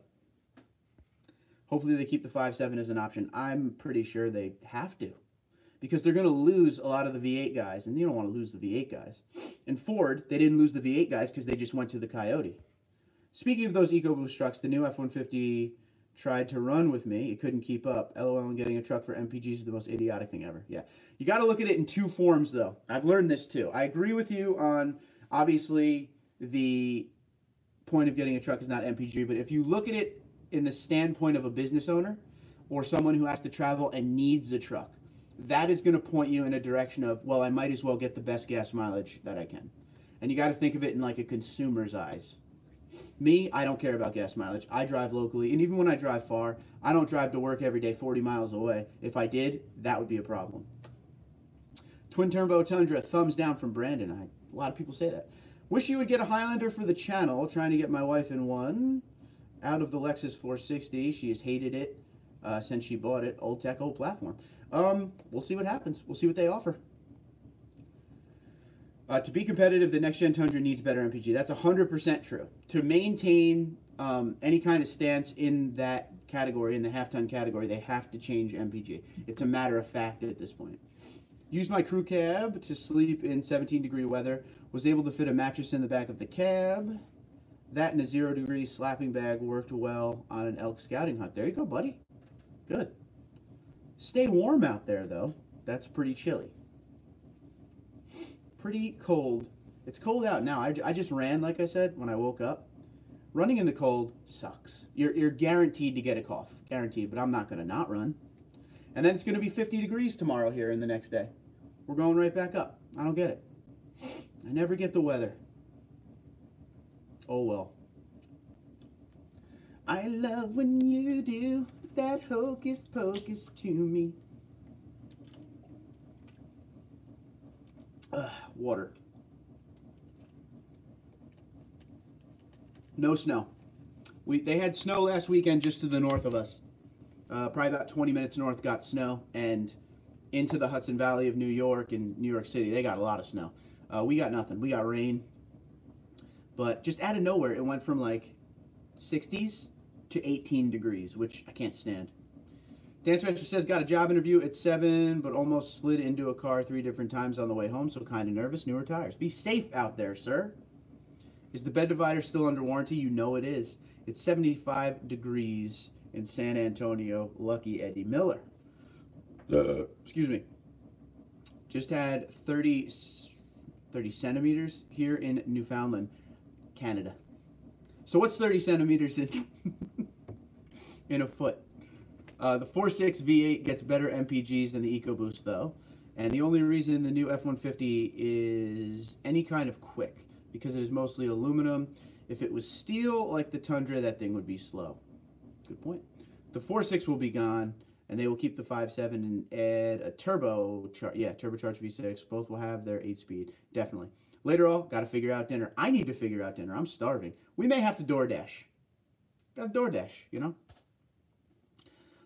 Hopefully they keep the 5.7 as an option. I'm pretty sure they have to, because they're going to lose a lot of the V8 guys, and you don't want to lose the V8 guys. And Ford, they didn't lose the V8 guys because they just went to the Coyote. Speaking of those EcoBoost trucks, the new F-150 tried to run with me. It couldn't keep up. LOL, and getting a truck for MPGs is the most idiotic thing ever. Yeah. You got to look at it in two forms, though. I've learned this, too. I agree with you on, obviously, the point of getting a truck is not MPG, but if you look at it in the standpoint of a business owner or someone who has to travel and needs a truck, that is going to point you in a direction of, well, I might as well get the best gas mileage that I can. And you got to think of it in like a consumer's eyes. Me, I don't care about gas mileage. I drive locally, and even when I drive far, I don't drive to work every day 40 miles away. If I did, that would be a problem. Twin turbo Tundra, thumbs down from Brandon. A lot of people say that. Wish you would get a Highlander for the channel. Trying to get my wife in one. Out of the Lexus 460. She has hated it since she bought it. Old tech, old platform. We'll see what happens. We'll see what they offer. To be competitive, the next-gen Tundra needs better MPG. That's 100% true. To maintain any kind of stance in that category, in the half-ton category, they have to change MPG. It's a matter of fact at this point. Used my crew cab to sleep in 17-degree weather. Was able to fit a mattress in the back of the cab. That and a 0-degree slapping bag worked well on an elk scouting hunt. There you go, buddy. Good. Stay warm out there, though. That's pretty chilly. Pretty cold. It's cold out now. I just ran, like I said, when I woke up. Running in the cold sucks. You're guaranteed to get a cough. Guaranteed, but I'm not going to not run. And then it's going to be 50 degrees tomorrow here in the next day. We're going right back up. I don't get it. I never get the weather. Oh well. I love when you do that hocus pocus to me. Water. No snow. They had snow last weekend just to the north of us. Probably about 20 minutes north got snow, and into the Hudson Valley of New York and New York City, they got a lot of snow. We got nothing. We got rain. But just out of nowhere, it went from like 60s to 18 degrees, which I can't stand. Dan Spencer says, got a job interview at 7, but almost slid into a car 3 different times on the way home, so kind of nervous. Newer tires. Be safe out there, sir. Is the bed divider still under warranty? You know it is. It's 75 degrees in San Antonio. Lucky Eddie Miller. Excuse me. Just had 30 centimeters here in Newfoundland, Canada. So what's 30 centimeters in a foot? The 4.6 V8 gets better MPGs than the EcoBoost, though. And the only reason the new F-150 is any kind of quick, because it is mostly aluminum. If it was steel like the Tundra, that thing would be slow. Good point. The 4.6 will be gone, and they will keep the 5.7 and add a turbocharged V6. Both will have their 8-speed, definitely. Later on, got to figure out dinner. I need to figure out dinner. I'm starving. We may have to DoorDash. Got to DoorDash, you know?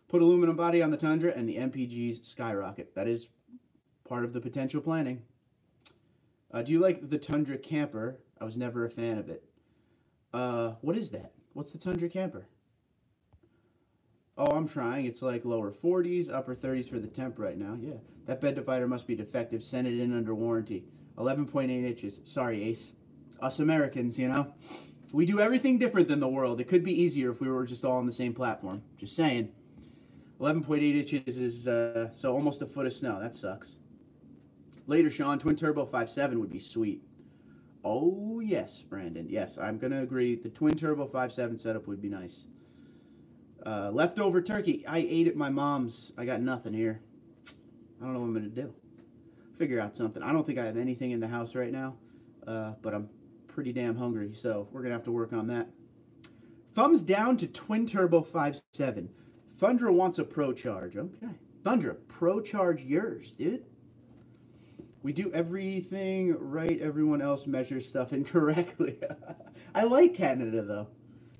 Put aluminum body on the Tundra, and the MPGs skyrocket. That is part of the potential planning. Do you like the Tundra camper? I was never a fan of it. What is that? What's the Tundra camper? Oh, I'm trying. It's like lower 40s, upper 30s for the temp right now. Yeah. That bed divider must be defective. Send it in under warranty. 11.8 inches. Sorry, Ace. Us Americans, you know. We do everything different than the world. It could be easier if we were just all on the same platform. Just saying. 11.8 inches is so almost a foot of snow. That sucks. Later, Sean. Twin turbo 5.7 would be sweet. Oh, yes, Brandon. Yes, I'm going to agree. The twin turbo 5.7 setup would be nice. Leftover turkey. I ate at my mom's. I got nothing here. I don't know what I'm going to do. Figure out something. I don't think I have anything in the house right now, but I'm pretty damn hungry, so we're going to have to work on that. Thumbs down to twin turbo 5.7. Tundra wants a Pro Charge. Okay. Tundra, Pro Charge yours, dude. We do everything right. Everyone else measures stuff incorrectly. I like Canada, though.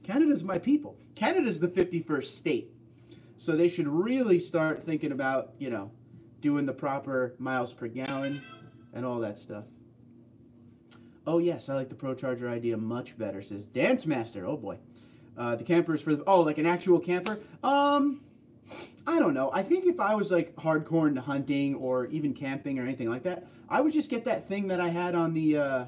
Canada's my people. Canada's the 51st state. So they should really start thinking about, you know, doing the proper miles per gallon and all that stuff. Oh yes, I like the Pro Charger idea much better, says Dance Master. Oh boy. The camper is for the, oh, like an actual camper? I don't know. I think if I was like hardcore into hunting or even camping or anything like that, I would just get that thing that I had on the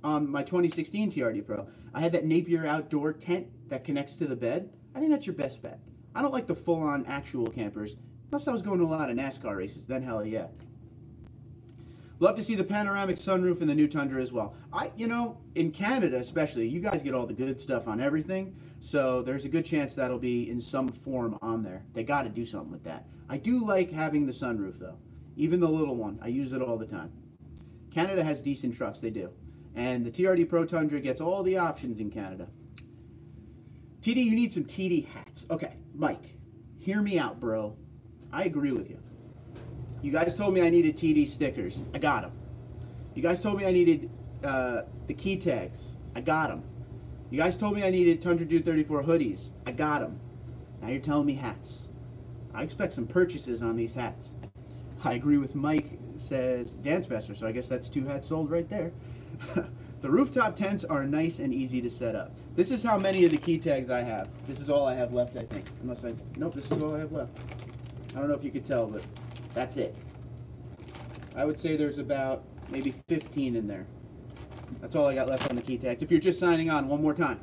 on my 2016 TRD Pro. I had that Napier outdoor tent that connects to the bed. I think that's your best bet. I don't like the full-on actual campers, unless I was going to a lot of NASCAR races, then hell yeah. Love to see the panoramic sunroof in the new Tundra as well. You know, in Canada especially, you guys get all the good stuff on everything, so there's a good chance that'll be in some form on there. They got to do something with that. I do like having the sunroof though, even the little one. I use it all the time. Canada has decent trucks, they do. And the TRD Pro Tundra gets all the options in Canada. TD, you need some TD hats. Okay, Mike, hear me out, bro. I agree with you. You guys told me I needed TD stickers. I got them. You guys told me I needed the Keytags. I got them. You guys told me I needed TundraDude34 hoodies. I got them. Now you're telling me hats. I expect some purchases on these hats. I agree with Mike, says Dance Master, so I guess that's 2 hats sold right there. The rooftop tents are nice and easy to set up. This is how many of the Keytags I have. This is all I have left, I think. Unless I... Nope, this is all I have left. I don't know if you could tell, but that's it. I would say there's about maybe 15 in there. That's all I got left on the Keytags. If you're just signing on, one more time.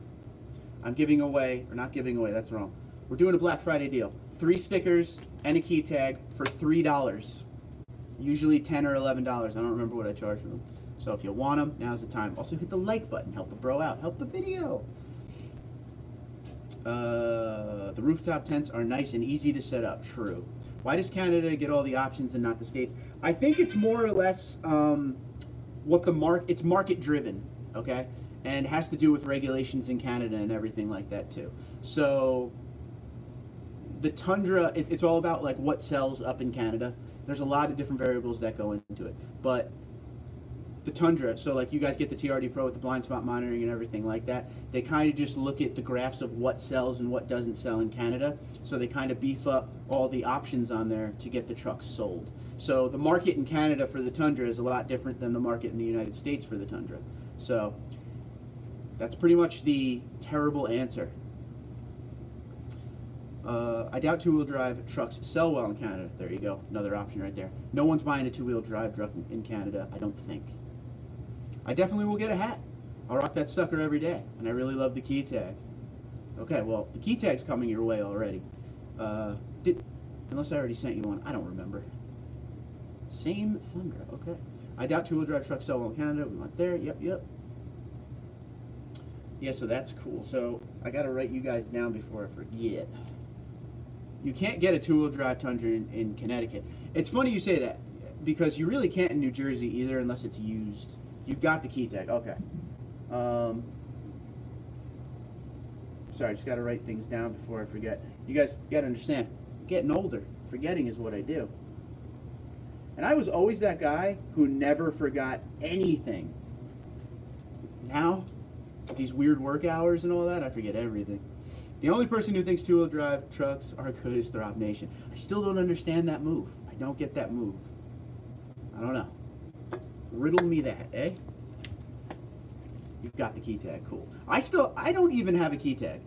I'm giving away, or not giving away, that's wrong. We're doing a Black Friday deal. 3 stickers and a Keytag for $3. Usually $10 or $11. I don't remember what I charge for them. So if you want them, now's the time. Also hit the like button. Help the bro out. Help the video. The rooftop tents are nice and easy to set up. True. Why does Canada get all the options and not the States? I think it's more or less what the it's market driven, okay? And it has to do with regulations in Canada and everything like that too. So the Tundra, it's all about like what sells up in Canada. There's a lot of different variables that go into it. But the Tundra, so like you guys get the TRD Pro with the blind spot monitoring and everything like that, they kind of just look at the graphs of what sells and what doesn't sell in Canada, so they kind of beef up all the options on there to get the trucks sold. So the market in Canada for the Tundra is a lot different than the market in the United States for the Tundra. So that's pretty much the terrible answer. I doubt 2-wheel drive trucks sell well in Canada. There you go, another option right there. No one's buying a 2-wheel drive truck in Canada, I don't think. I definitely will get a hat. I'll rock that sucker every day, and I really love the Keytag. Okay, well, the Keytag's coming your way already. Unless I already sent you one, I don't remember. Same Tundra, okay. I doubt 2-wheel drive trucks sell well in Canada. We went there, yep. Yeah, so that's cool. So I gotta write you guys down before I forget. You can't get a 2-wheel drive Tundra in Connecticut. It's funny you say that, because you really can't in New Jersey either unless it's used. You've got the Keytag, okay. Sorry, I just gotta write things down before I forget. You guys gotta understand, I'm getting older. Forgetting is what I do. And I was always that guy who never forgot anything. Now, these weird work hours and all that, I forget everything. The only person who thinks 2-wheel drive trucks are good is Throb Nation. I still don't understand that move. I don't get that move. I don't know. Riddle me that, eh? You've got the Keytag, cool. I don't even have a Keytag.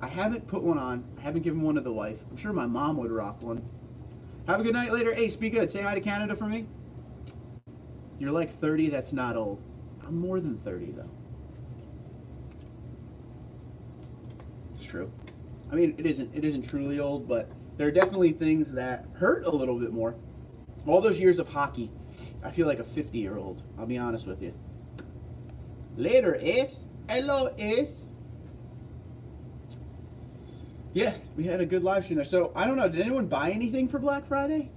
I haven't put one on. I haven't given one to the wife. I'm sure my mom would rock one. Have a good night later. Ace, be good. Say hi to Canada for me. You're like 30, that's not old. I'm more than 30 though. It's true. I mean, it isn't truly old, but there are definitely things that hurt a little bit more. All those years of hockey, I feel like a 50-year-old. I'll be honest with you. Later, Ace. Hello, Ace. Yeah, we had a good live stream there. So, I don't know, did anyone buy anything for Black Friday?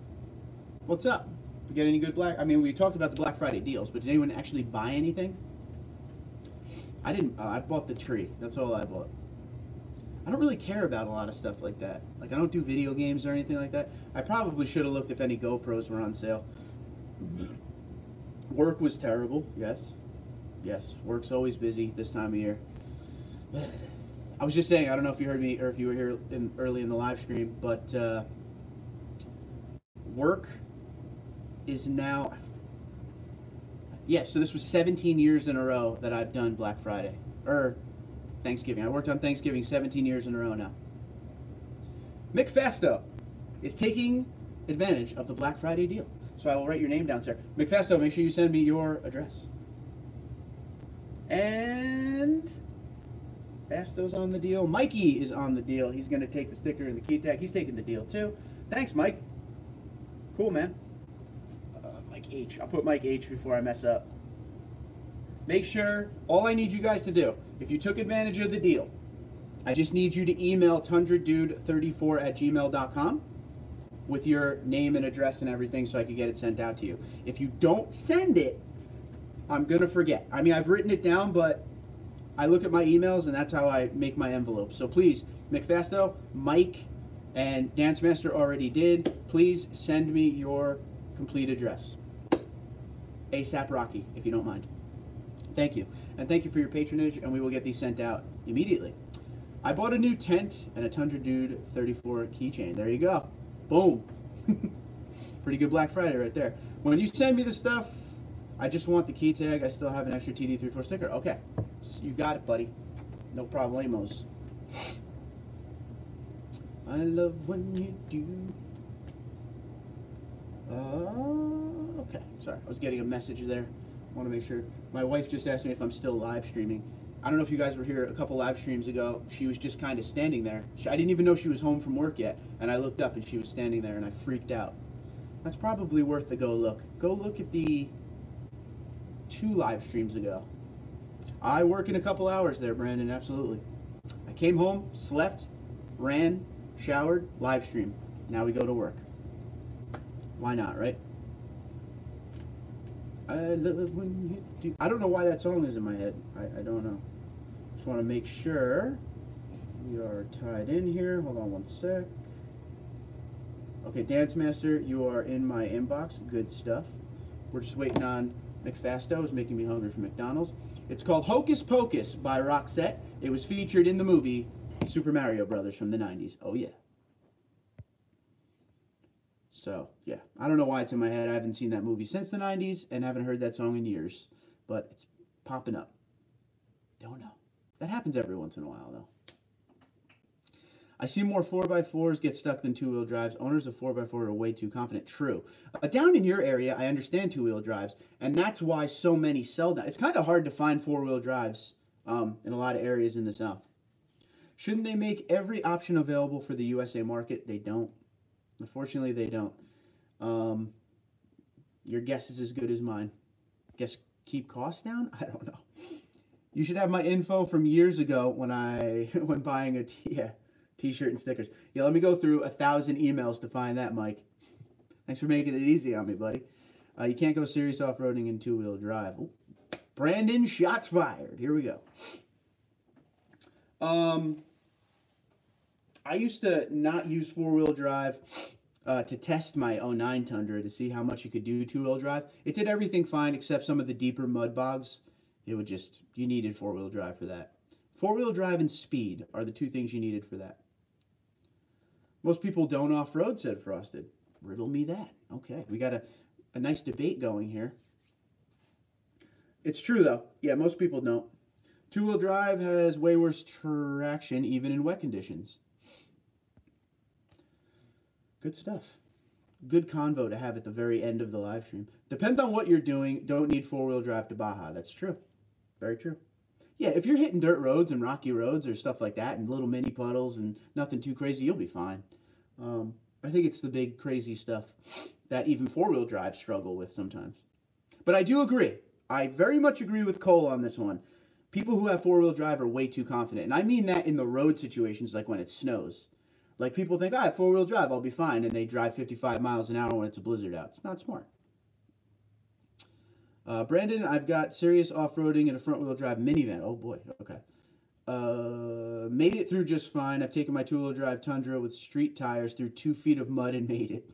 What's up? You get any good I mean, we talked about the Black Friday deals, but did anyone actually buy anything? I didn't. I bought the tree. That's all I bought. I don't really care about a lot of stuff like that. Like, I don't do video games or anything like that. I probably should have looked if any GoPros were on sale. Work was terrible, yes. Yes, work's always busy this time of year. I was just saying, I don't know if you heard me or if you were here early in the live stream, but work is now, yeah, so this was 17 years in a row that I've done Black Friday, or Thanksgiving. I worked on Thanksgiving 17 years in a row now. Mick Fasto is taking advantage of the Black Friday deal. So I will write your name down, sir. Mick Fasto, make sure you send me your address. And Fasto's on the deal. Mikey is on the deal. He's going to take the sticker and the key tag. He's taking the deal too. Thanks, Mike. Cool, man. Mike H. I'll put Mike H before I mess up. Make sure, all I need you guys to do, if you took advantage of the deal, I just need you to email TundraDude34@gmail.com with your name and address and everything so I can get it sent out to you. If you don't send it, I'm going to forget. I mean, I've written it down, but I look at my emails and that's how I make my envelopes. So please, Mick Fasto, Mike, and Dance Master already did. Please send me your complete address. ASAP Rocky, if you don't mind. Thank you. And thank you for your patronage, and we will get these sent out immediately. I bought a new tent and a TundraDude34 keychain. There you go. Boom. Pretty good Black Friday right there. When you send me the stuff, I just want the key tag. I still have an extra TD34 sticker. Okay. You got it, buddy. No problemos. I love when you do. Okay. Sorry. I was getting a message there. I want to make sure. My wife just asked me if I'm still live streaming. I don't know if you guys were here a couple live streams ago. She was just kind of standing there. I didn't even know she was home from work yet. And I looked up and she was standing there and I freaked out. That's probably worth a go look. Go look at the 2 live streams ago. I work in a couple hours there, Brandon, absolutely. I came home, slept, ran, showered, live stream. Now we go to work. Why not, right? I love when you do. I don't know why that song is in my head. I don't know. Just want to make sure we are tied in here. Hold on one sec. Okay, Dance Master, you are in my inbox. Good stuff. We're just waiting on McFasto. Is making me hungry for McDonald's. It's called Hocus Pocus by Roxette. It was featured in the movie Super Mario Brothers from the 90s. Oh yeah. So, yeah, I don't know why it's in my head. I haven't seen that movie since the 90s and haven't heard that song in years. But it's popping up. Don't know. That happens every once in a while, though. I see more 4x4s get stuck than two-wheel drives. Owners of 4x4 are way too confident. True. Down in your area, I understand two-wheel drives, and that's why so many sell them. It's kind of hard to find four-wheel drives in a lot of areas in the South. Shouldn't they make every option available for the USA market? They don't. Unfortunately, they don't. Your guess is as good as mine. Guess keep costs down? I don't know. You should have my info from years ago when buying a t-shirt and stickers. Yeah, let me go through 1,000 emails to find that, Mike. Thanks for making it easy on me, buddy. You can't go serious off-roading in two-wheel drive. Ooh. Brandon, shots fired. Here we go. I used to not use four-wheel drive to test my '09 Tundra to see how much you could do two-wheel drive. It did everything fine except some of the deeper mud bogs. It would just, you needed four-wheel drive for that. Four-wheel drive and speed are the two things you needed for that. Most people don't off-road, said Frosted. Riddle me that. Okay, we got a nice debate going here. It's true, though. Yeah, most people don't. Two-wheel drive has way worse traction, even in wet conditions. Good stuff. Good convo to have at the very end of the live stream. Depends on what you're doing. Don't need four-wheel drive to Baja. That's true. Very true. Yeah, if you're hitting dirt roads and rocky roads or stuff like that and little mini puddles and nothing too crazy, you'll be fine. I think it's the big crazy stuff that even four-wheel drive struggle with sometimes. But I do agree. I very much agree with Cole on this one. People who have four-wheel drive are way too confident. And I mean that in the road situations, like when it snows. Like people think, I have four-wheel drive, I'll be fine. And they drive 55 miles an hour when it's a blizzard out. It's not smart. Brandon, I've got serious off-roading in a front-wheel drive minivan. Oh boy, okay. Made it through just fine. I've taken my two-wheel drive Tundra with street tires through 2 feet of mud and made it.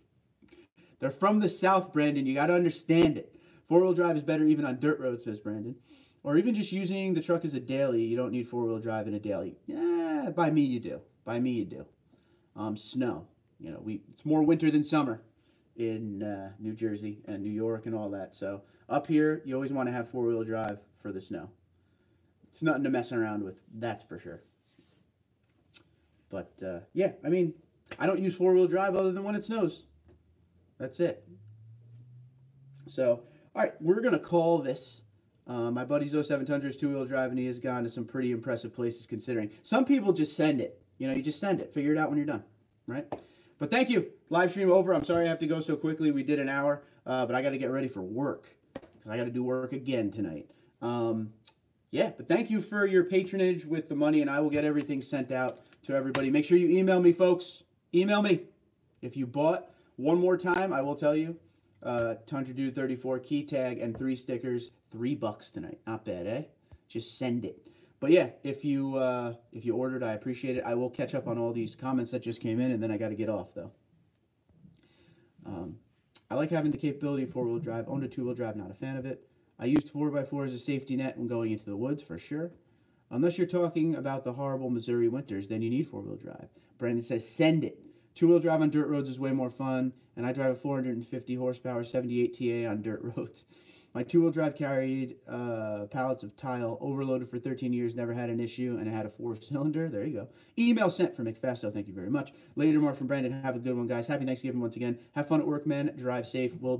They're from the South, Brandon. You got to understand it. Four-wheel drive is better even on dirt roads, says Brandon. Or even just using the truck as a daily. You don't need four-wheel drive in a daily. Yeah, by me you do. By me you do. Snow. You know, it's more winter than summer in New Jersey and New York and all that. So up here, you always want to have four-wheel drive for the snow. It's nothing to mess around with, that's for sure. But yeah, I mean, I don't use four-wheel drive other than when it snows. That's it. So, all right, we're going to call this. My buddy's 07 Tundra is two-wheel drive, and he has gone to some pretty impressive places considering. Some people just send it. You know, you just send it. Figure it out when you're done, right? But thank you. Live stream over. I'm sorry I have to go so quickly. We did an hour, but I got to get ready for work because I got to do work again tonight. Yeah, but thank you for your patronage with the money, and I will get everything sent out to everybody. Make sure you email me, folks. Email me. If you bought, one more time, I will tell you, TundraDude34 key tag and 3 stickers, $3 tonight. Not bad, eh? Just send it. But yeah, if you ordered, I appreciate it. I will catch up on all these comments that just came in, and then I got to get off though. I like having the capability of four-wheel drive. Owned a two-wheel drive, not a fan of it. I used 4x4 as a safety net when going into the woods, for sure. Unless you're talking about the horrible Missouri winters, then you need four-wheel drive. Brandon says, send it. Two-wheel drive on dirt roads is way more fun, and I drive a 450 horsepower 78 TA on dirt roads. My two-wheel drive carried pallets of tile, overloaded for 13 years, never had an issue, and it had a 4-cylinder. There you go. Email sent from McFesto. Thank you very much. Later, more from Brandon. Have a good one, guys. Happy Thanksgiving once again. Have fun at work, men. Drive safe. Will